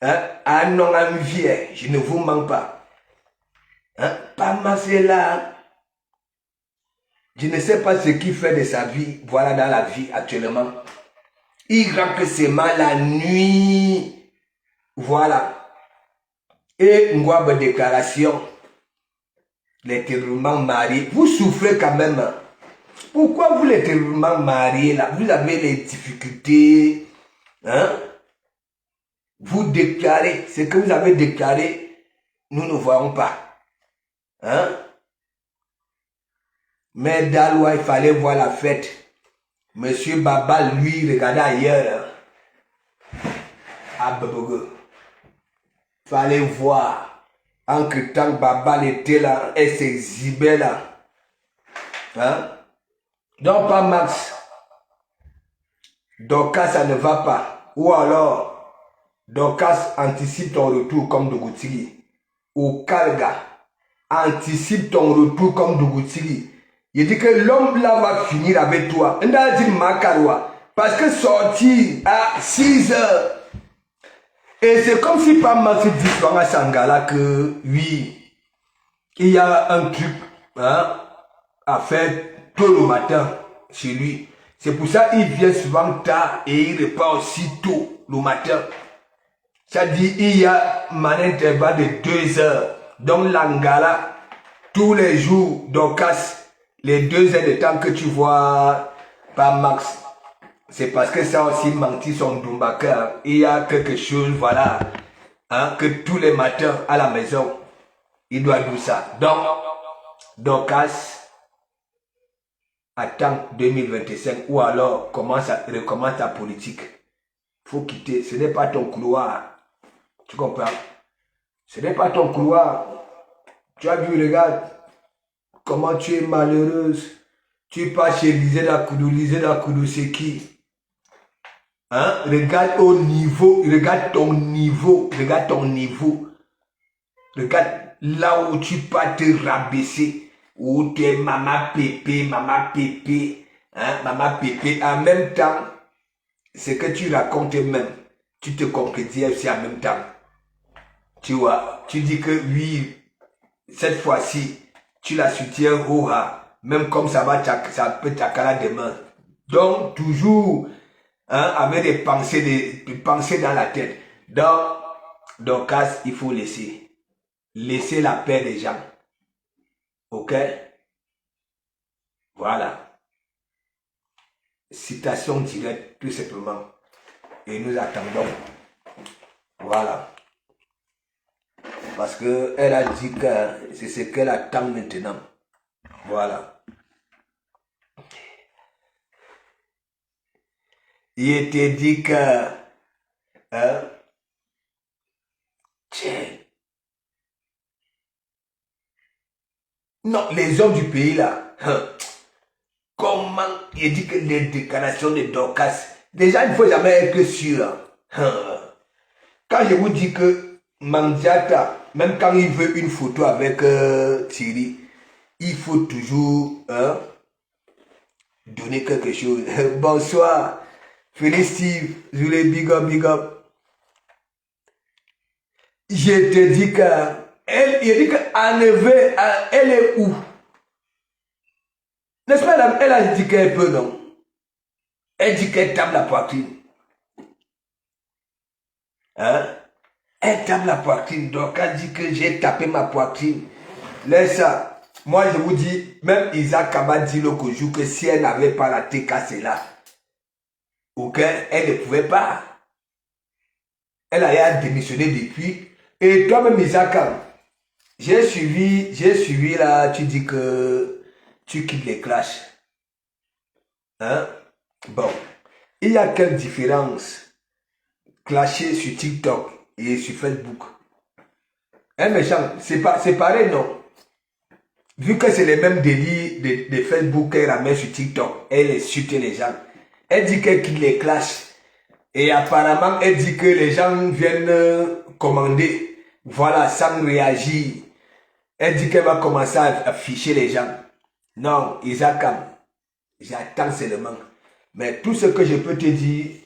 Hein? Ah non, un vieux. Je ne vous mens pas. Hein? Pas masser là. Je ne sais pas ce qu'il fait de sa vie. Voilà dans la vie actuellement. Il rentre ses mains la nuit. Voilà. Et une déclaration. L'éternellement marié. Vous souffrez quand même. Pourquoi vous l'éternellement marié là? Vous avez les difficultés. Hein? Vous déclarez. Ce que vous avez déclaré, nous ne voyons pas. Hein? Mais Dalois, il fallait voir la fête. Monsieur Baba, lui, regardait ailleurs. À Bobogo. Il fallait voir. Entre temps, Baba était là, elle s'exhibait là. Hein? Donc, pas Max. Dorcas, ça ne va pas. Ou alors, Dorcas anticipe ton retour comme Dougoutigui. Ou Kalga anticipe ton retour comme Dougoutigui. Il dit que l'homme là va finir avec toi. Parce que sortir à 6 heures. Et c'est comme si pas Max dit à Sangala que oui, il y a un truc hein, à faire tôt le matin chez lui. C'est pour ça qu'il vient souvent tard et il repart aussi tôt le matin. Ça dit il y a un intervalle de 2 heures. Donc l'Angala, tous les jours, Dorcas, les 2 heures de temps que tu vois par Max, c'est parce que ça aussi menti son Doumbaka. Il y a quelque chose, voilà, hein, que tous les matins à la maison, il doit dire ça. Donc, Dorcas, attends 2025 ou alors recommence ta politique. Faut quitter, ce n'est pas ton couloir. Tu comprends? Ce n'est pas ton couloir. Tu as vu, regarde, comment tu es malheureuse. Tu pars chez Lisée Dakoudou, c'est qui? Hein? Regarde au niveau, regarde ton niveau. Regarde là où tu pars te rabaisser. Où tu es maman pépé. Hein? Maman pépé. En même temps, ce que tu racontes même, tu te concrétises aussi en même temps. Tu vois, tu dis que oui, cette fois-ci, tu la soutiens même comme ça peut t'accaler demain. Donc, toujours, hein, avec des pensées dans la tête. Donc, Dorcas, il faut laisser la paix des gens. Ok? Voilà. Citation directe, tout simplement. Et nous attendons. Voilà. Parce qu'elle a dit que c'est ce qu'elle attend maintenant. Voilà. Il était dit que... Hein, tiens. Non, les hommes du pays là, hein, comment il dit que les déclarations de Dorcas, déjà il ne faut jamais être sûr. Hein. Quand je vous dis que Mandiata, même quand il veut une photo avec Thierry, il faut toujours donner quelque chose. Bonsoir, Félix Steve, je les big up. Je te dis que elle, il dit qu'en effet, elle est où? N'est-ce pas, elle a dit qu'elle peut, non? Elle dit qu'elle tape la poitrine. Hein? Elle tape la poitrine. Donc, elle dit que j'ai tapé ma poitrine. Laisse ça. Moi, je vous dis, même Isaac Kaba dit l'autre jour que si elle n'avait pas la tête cassée là, ok, elle ne pouvait pas. Elle a démissionné depuis. Et toi-même, Isaac, j'ai suivi là, tu dis que tu quittes les clashs. Hein? Bon. Il y a quelle différence clasher sur TikTok et sur Facebook? Un méchant, c'est pareil, non? Vu que c'est les mêmes délits de Facebook qu'elle ramène sur TikTok, elle insulte les gens. Elle dit qu'elle quitte les clashs. Et apparemment, elle dit que les gens viennent commander. Voilà, sans réagir. Elle dit qu'elle va commencer à afficher les gens. Non, Isaac, j'attends seulement. Mais tout ce que je peux te dire,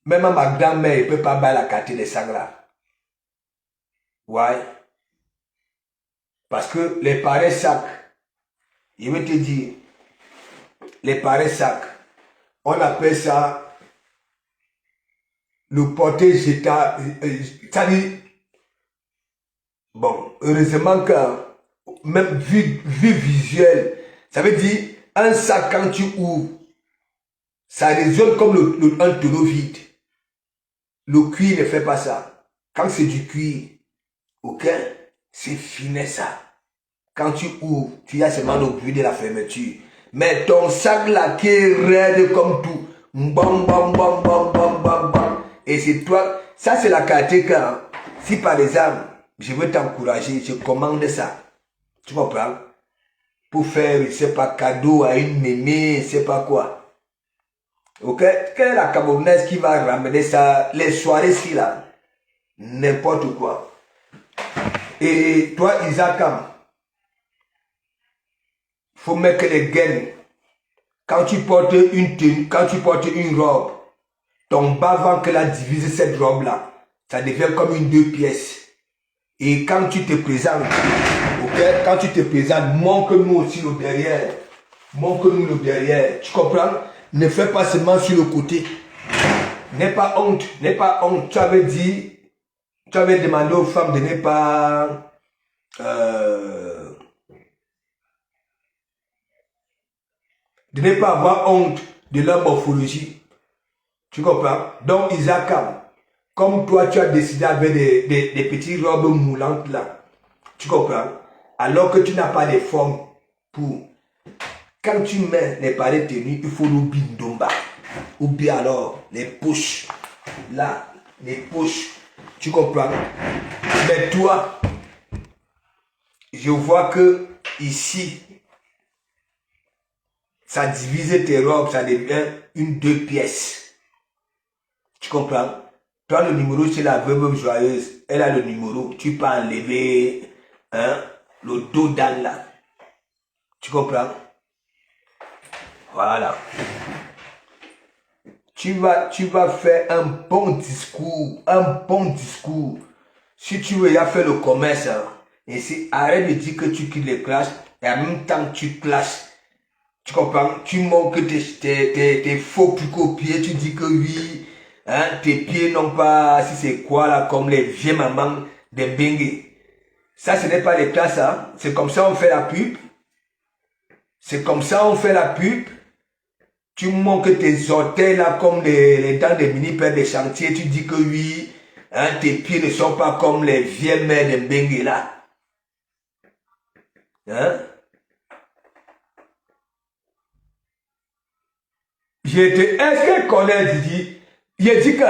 même à ma grand-mère, elle ne peut pas battre la carte de Sangla. Ouais. Parce que les pareils sacs, je vais te dire, les pareils sacs, on appelle ça le porté jeta. Ça dit, bon, heureusement que même vue visuelle, ça veut dire un sac quand tu ouvres, ça résonne comme un tonneau vide. Le cuir ne fait pas ça. Quand c'est du cuir, ok, c'est finé ça. Quand tu ouvres, tu as seulement le bruit de la fermeture. Mais ton sac là qui est raide comme tout, bam bam bam bam bam bam bam. Et c'est toi, ça c'est la qualité quand, si par exemple, je veux t'encourager, je commande ça. Tu comprends? Pour faire, je sais pas, cadeau à une mémé, je sais pas quoi. Ok? Quelle est la Camerounaise qui va ramener ça, les soirées-ci là? N'importe quoi. Et toi, Isaac, faut mettre les gaines. Quand tu portes une tenue, quand tu portes une robe, ton bas-ventre a divisé cette robe-là. Ça devient comme une 2 pièces. Et quand tu te présentes, ok, quand tu te présentes, montre-nous aussi le derrière. Montre-nous le derrière. Tu comprends? Ne fais pas seulement sur le côté. N'aie pas honte. N'aie pas honte. Tu avais dit, tu avais demandé aux femmes de ne pas... de ne pas avoir honte de leur morphologie. Tu comprends? Donc, Isaac, comme toi, tu as décidé avec des petites robes moulantes là. Tu comprends? Alors que tu n'as pas de forme pour... Quand tu mets les pareilles tenues, il faut le bindomba. Ou bien alors, les poches. Là, les poches. Tu comprends? Mais toi, je vois que ici, ça divise tes robes, ça devient une 2 pièces. Tu comprends? Toi, le numéro chez la veuve joyeuse, elle a le numéro. Tu peux enlever le dos d'âne là. Tu comprends? Voilà. Tu vas faire un bon discours. Un bon discours. Si tu veux, il a fait le commerce. Et si arrête de dire que tu quittes les classes et en même temps tu clashes. Tu comprends? Tu montres tes faux plus pieds. Tu dis que oui. Hein, tes pieds n'ont pas, si c'est quoi là, comme les vieilles mamans des bengues. Ça, ce n'est pas les classes, hein. C'est comme ça on fait la pub. C'est comme ça on fait la pub. Tu montres tes orteils là comme les dents des mini-pères des chantiers. Tu dis que oui, Hein, tes pieds ne sont pas comme les vieilles mères de Benguela. Hein? Est-ce qu'elle connaît Didi? J'ai dit que,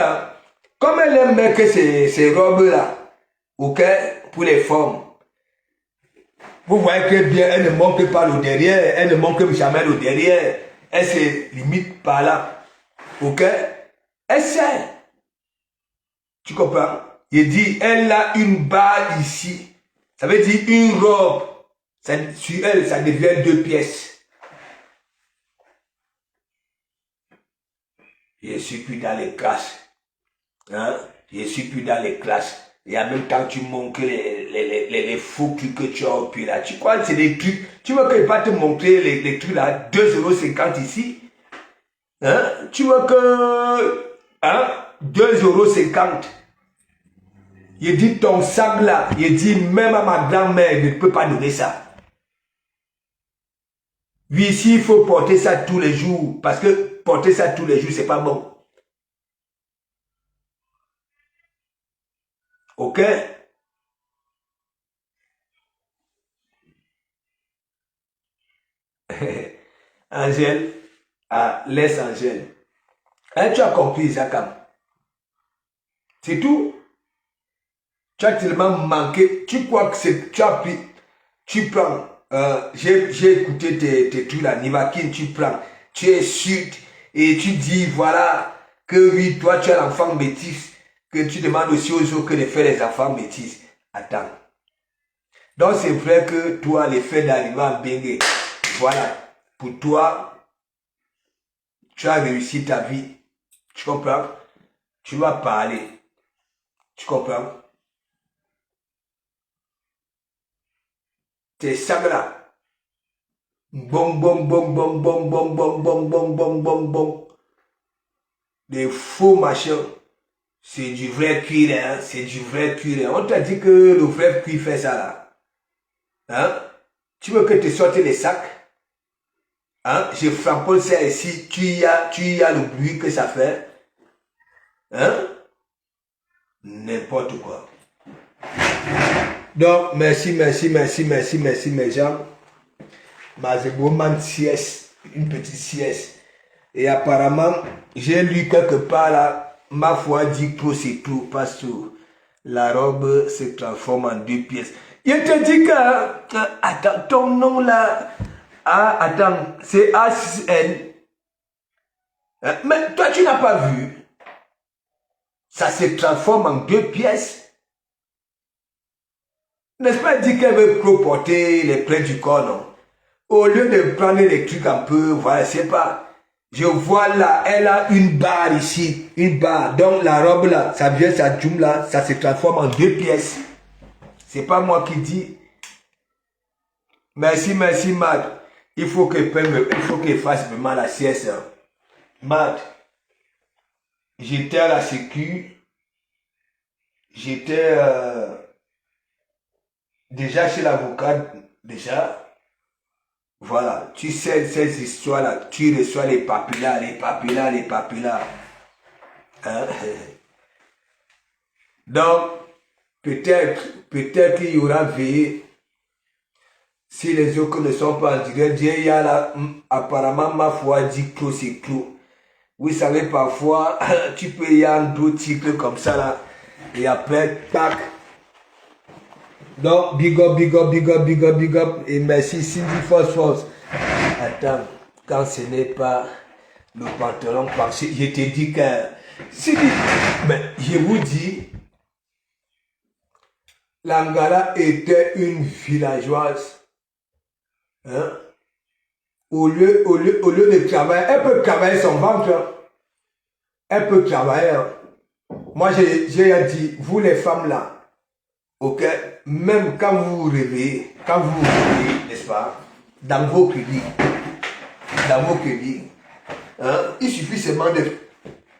comme elle aime que ces robes-là, ok, pour les femmes, vous voyez que bien, elle ne manque pas le derrière, elle ne manque jamais le derrière, elle se limite par là, ok? Elle sait. Tu comprends? Il dit, elle a une barre ici. Ça veut dire une robe. Sur elle, ça devient 2 pièces. Je suis plus dans les classes. Hein? Je suis plus dans les classes. Et en même temps, tu montres les faux trucs que tu as au pied là. Tu crois que c'est des trucs. Tu veux qu'il va te montrer les trucs là, 2,50 € ici. Hein? Tu veux que. Hein? 2,50 €. Il dit ton sac là. Il dit même à ma grand-mère, ne peut pas donner ça. Oui, ici, il faut porter ça tous les jours. Parce que porter ça tous les jours, c'est pas bon. Ok? Angèle, laisse Angèle. Hein, tu as compris, Zakam. C'est tout. Tu as tellement manqué. Tu crois que c'est. Tu as pris. Tu prends. J'ai écouté tes trucs là, Nivakin, tu prends. Tu es sud. Et tu dis, voilà, que oui, toi, tu es l'enfant métis. Que tu demandes aussi aux autres que de faire les enfants métis. Attends. Donc, c'est vrai que toi, le fait d'arriver à Bengue, voilà. Pour toi, tu as réussi ta vie. Tu comprends? Tu vas parler. Tu comprends? Tes sacs là. Bon, bon, bon, bon, bon, bon, bon, bon, bon, bon, bon, bon. Des faux machins. C'est du vrai cuir, hein? C'est du vrai cuir. On t'a dit que le vrai cuir fait ça là. Hein? Tu veux que te sortes les sacs? Hein? Je frappe ça ici. Tu as le bruit que ça fait. Hein? N'importe quoi. Donc, merci, mes gens. Mazeboman sieste, une petite sieste. Et apparemment, j'ai lu quelque part là, ma foi dit trop c'est tout, parce que la robe se transforme en 2 pièces. Il te dit que, attends, ton nom là, attends, c'est AN. Mais toi, tu n'as pas vu. Ça se transforme en 2 pièces. N'est-ce pas dit qu'elle veut porter les plaies du corps, non? Au lieu de prendre les trucs un peu, voilà, c'est pas. Je vois là, elle a une barre ici, une barre. Donc la robe là, ça vient, ça djoum là, ça se transforme en 2 pièces. C'est pas moi qui dis. Merci, Matt. Il faut qu'il fasse vraiment la sieste. Matt, j'étais à la sécu. J'étais déjà chez l'avocat, déjà. Voilà, tu sais ces histoires-là, tu reçois les papillas. Hein? Donc, peut-être qu'il y aura veillé. Si les autres ne sont pas en direct, il y a là, apparemment, ma foi dit que c'est clos. Vous savez, parfois, tu peux y avoir d'autres cycles comme ça là, et après, tac. Donc, big up, et merci Cindy Force. Attends, quand ce n'est pas le pantalon, parce que je te dis que, Cindy, mais je vous dis, Langala était une villageoise. Hein? Au lieu de travailler, elle peut travailler son ventre. Elle peut travailler. Moi, j'ai dit, vous les femmes là, ok, même quand vous vous réveillez, n'est-ce pas, dans vos crédits, hein, il suffit seulement de,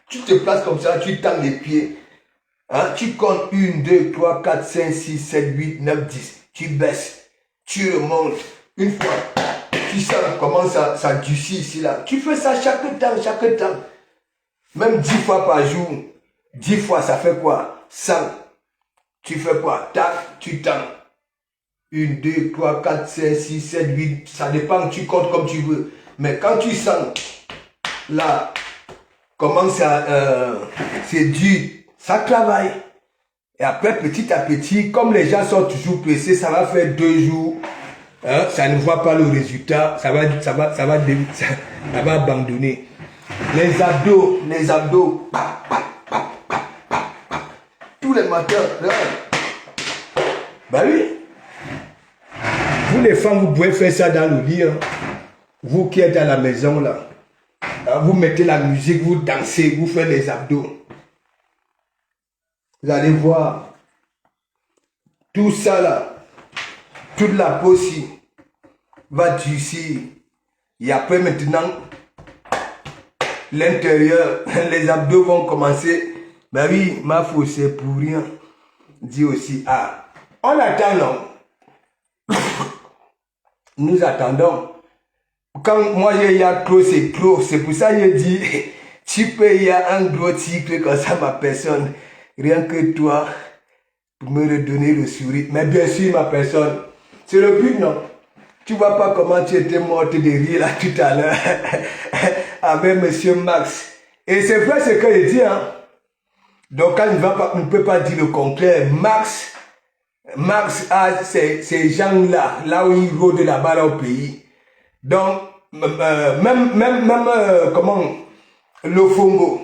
tu te places comme ça, tu tends les pieds, hein, tu comptes 1, 2, 3, 4, 5, 6, 7, 8, 9, 10, tu baisses, tu remontes, une fois, tu sens comment ça durcit ici là, tu fais ça chaque temps, même 10 fois par jour, 10 fois ça fait quoi? 100. Tu fais quoi? Tac, tu tends. 1, 2, 3, 4, 5, 6, 7, 8. Ça dépend, tu comptes comme tu veux. Mais quand tu sens, là, comment ça, c'est dur, ça travaille. Et après, petit à petit, comme les gens sont toujours pressés, ça va faire 2 jours. Hein, ça ne voit pas le résultat, ça va abandonner. Les abdos, tous les matins, là. Bah oui. Vous les femmes, vous pouvez faire ça dans le lit. Hein. Vous qui êtes à la maison, là. Vous mettez la musique, vous dansez, vous faites les abdos. Vous allez voir. Tout ça, là. Toute la peau aussi va durcir. Et après, maintenant, l'intérieur, les abdos vont commencer. Ben oui, ma faux, c'est pour rien. Dit aussi, ah, on attend, non? Nous attendons. Quand moi, il y a trop, c'est trop. C'est pour ça que je dis, tu peux, il y a un gros tigre comme ça, ma personne. Rien que toi, pour me redonner le sourire. Mais bien sûr, ma personne, c'est le but, non? Tu vois pas comment tu étais morte de rire là tout à l'heure avec monsieur Max. Et c'est vrai ce que je dis, hein. Donc quand il ne peut pas dire le contraire, Max a ces gens-là, là où ils rôdent là-bas là, au pays. Donc, comment, Lofombo,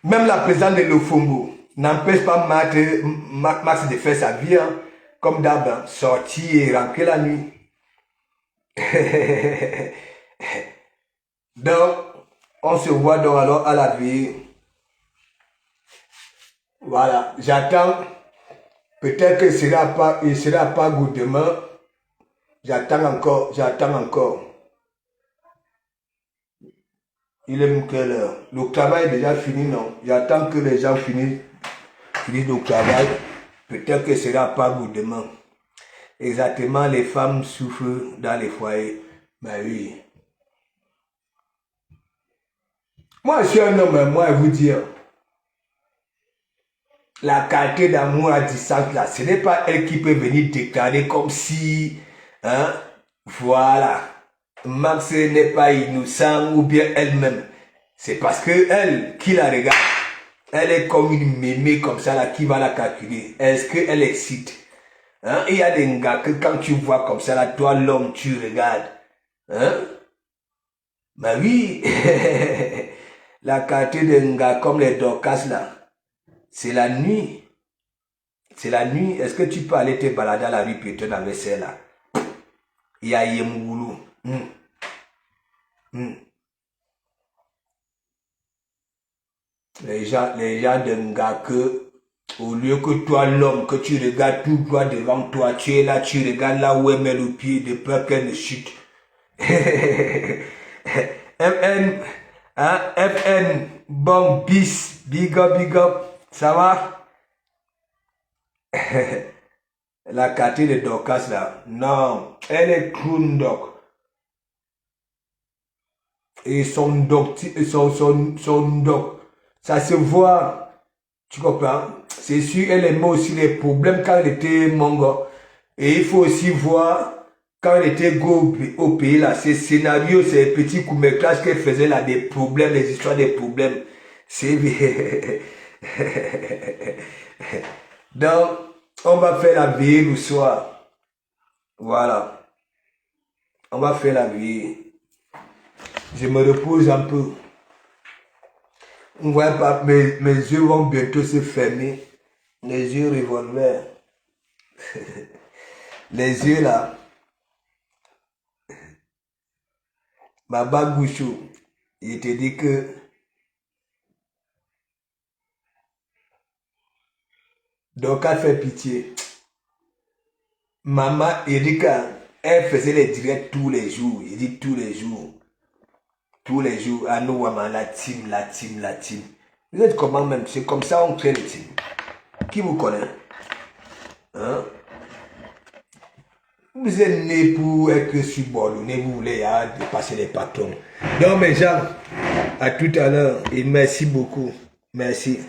même la présidente de Lofombo n'empêche pas Max de faire sa vie, hein, comme d'hab, sortir et rentrer la nuit. Donc, on se voit donc alors à la vie. Voilà, j'attends. Peut-être que il sera pas goût demain. J'attends encore. Il est quelle heure? Le travail est déjà fini, non? J'attends que les gens finissent le travail. Peut-être que ce sera pas goût demain. Exactement, les femmes souffrent dans les foyers. Ben oui. Moi, je suis un homme, moi, je vous dire. La qualité d'amour à distance, là, ce n'est pas elle qui peut venir déclarer comme si, hein, voilà, Max n'est pas innocent ou bien elle-même. C'est parce que elle, qui la regarde, elle est comme une mémé comme ça, là, qui va la calculer. Est-ce qu'elle excite? Hein? Il y a des gars que quand tu vois comme ça, là, toi, l'homme, tu regardes. Hein? Ben oui, la qualité d'un gars comme les Dorcas, là, c'est la nuit. C'est la nuit. Est-ce que tu peux aller te balader à la rue piétonne avec celle-là? Il y a Yemoulou. Les gens d'un gars que, au lieu que toi, l'homme, que tu regardes tout droit devant toi, tu es là, tu regardes là où elle met le pied de peur qu'elle ne chute. FN, hein, FN, bon, bis, big up, ça va? La quartier de Dorcas là, non, elle est clown dog. Et son dog, ça se voit, tu comprends? C'est sûr, elle aimait aussi les problèmes quand elle était mongo. Et il faut aussi voir, quand elle était au pays là, ces scénarios, ces petits courts-métrages qu'elle faisait là, des problèmes, les histoires des problèmes. C'est bien. Donc, on va faire la veille le soir. Voilà. On va faire la veille. Je me repose un peu. On voit pas, mes yeux vont bientôt se fermer. Les yeux revolver. Les yeux là. Baba Gouchou, il te dit que donc elle fait pitié. Maman, il dit qu'elle faisait les directs tous les jours. Il dit tous les jours. Tous les jours, à nous, la team. Vous êtes comment même? C'est comme ça on crée les teams. Qui vous connaît? Hein? Vous êtes né pour être subordonné, vous voulez dépasser les patrons. Donc mes gens, à tout à l'heure et merci beaucoup. Merci.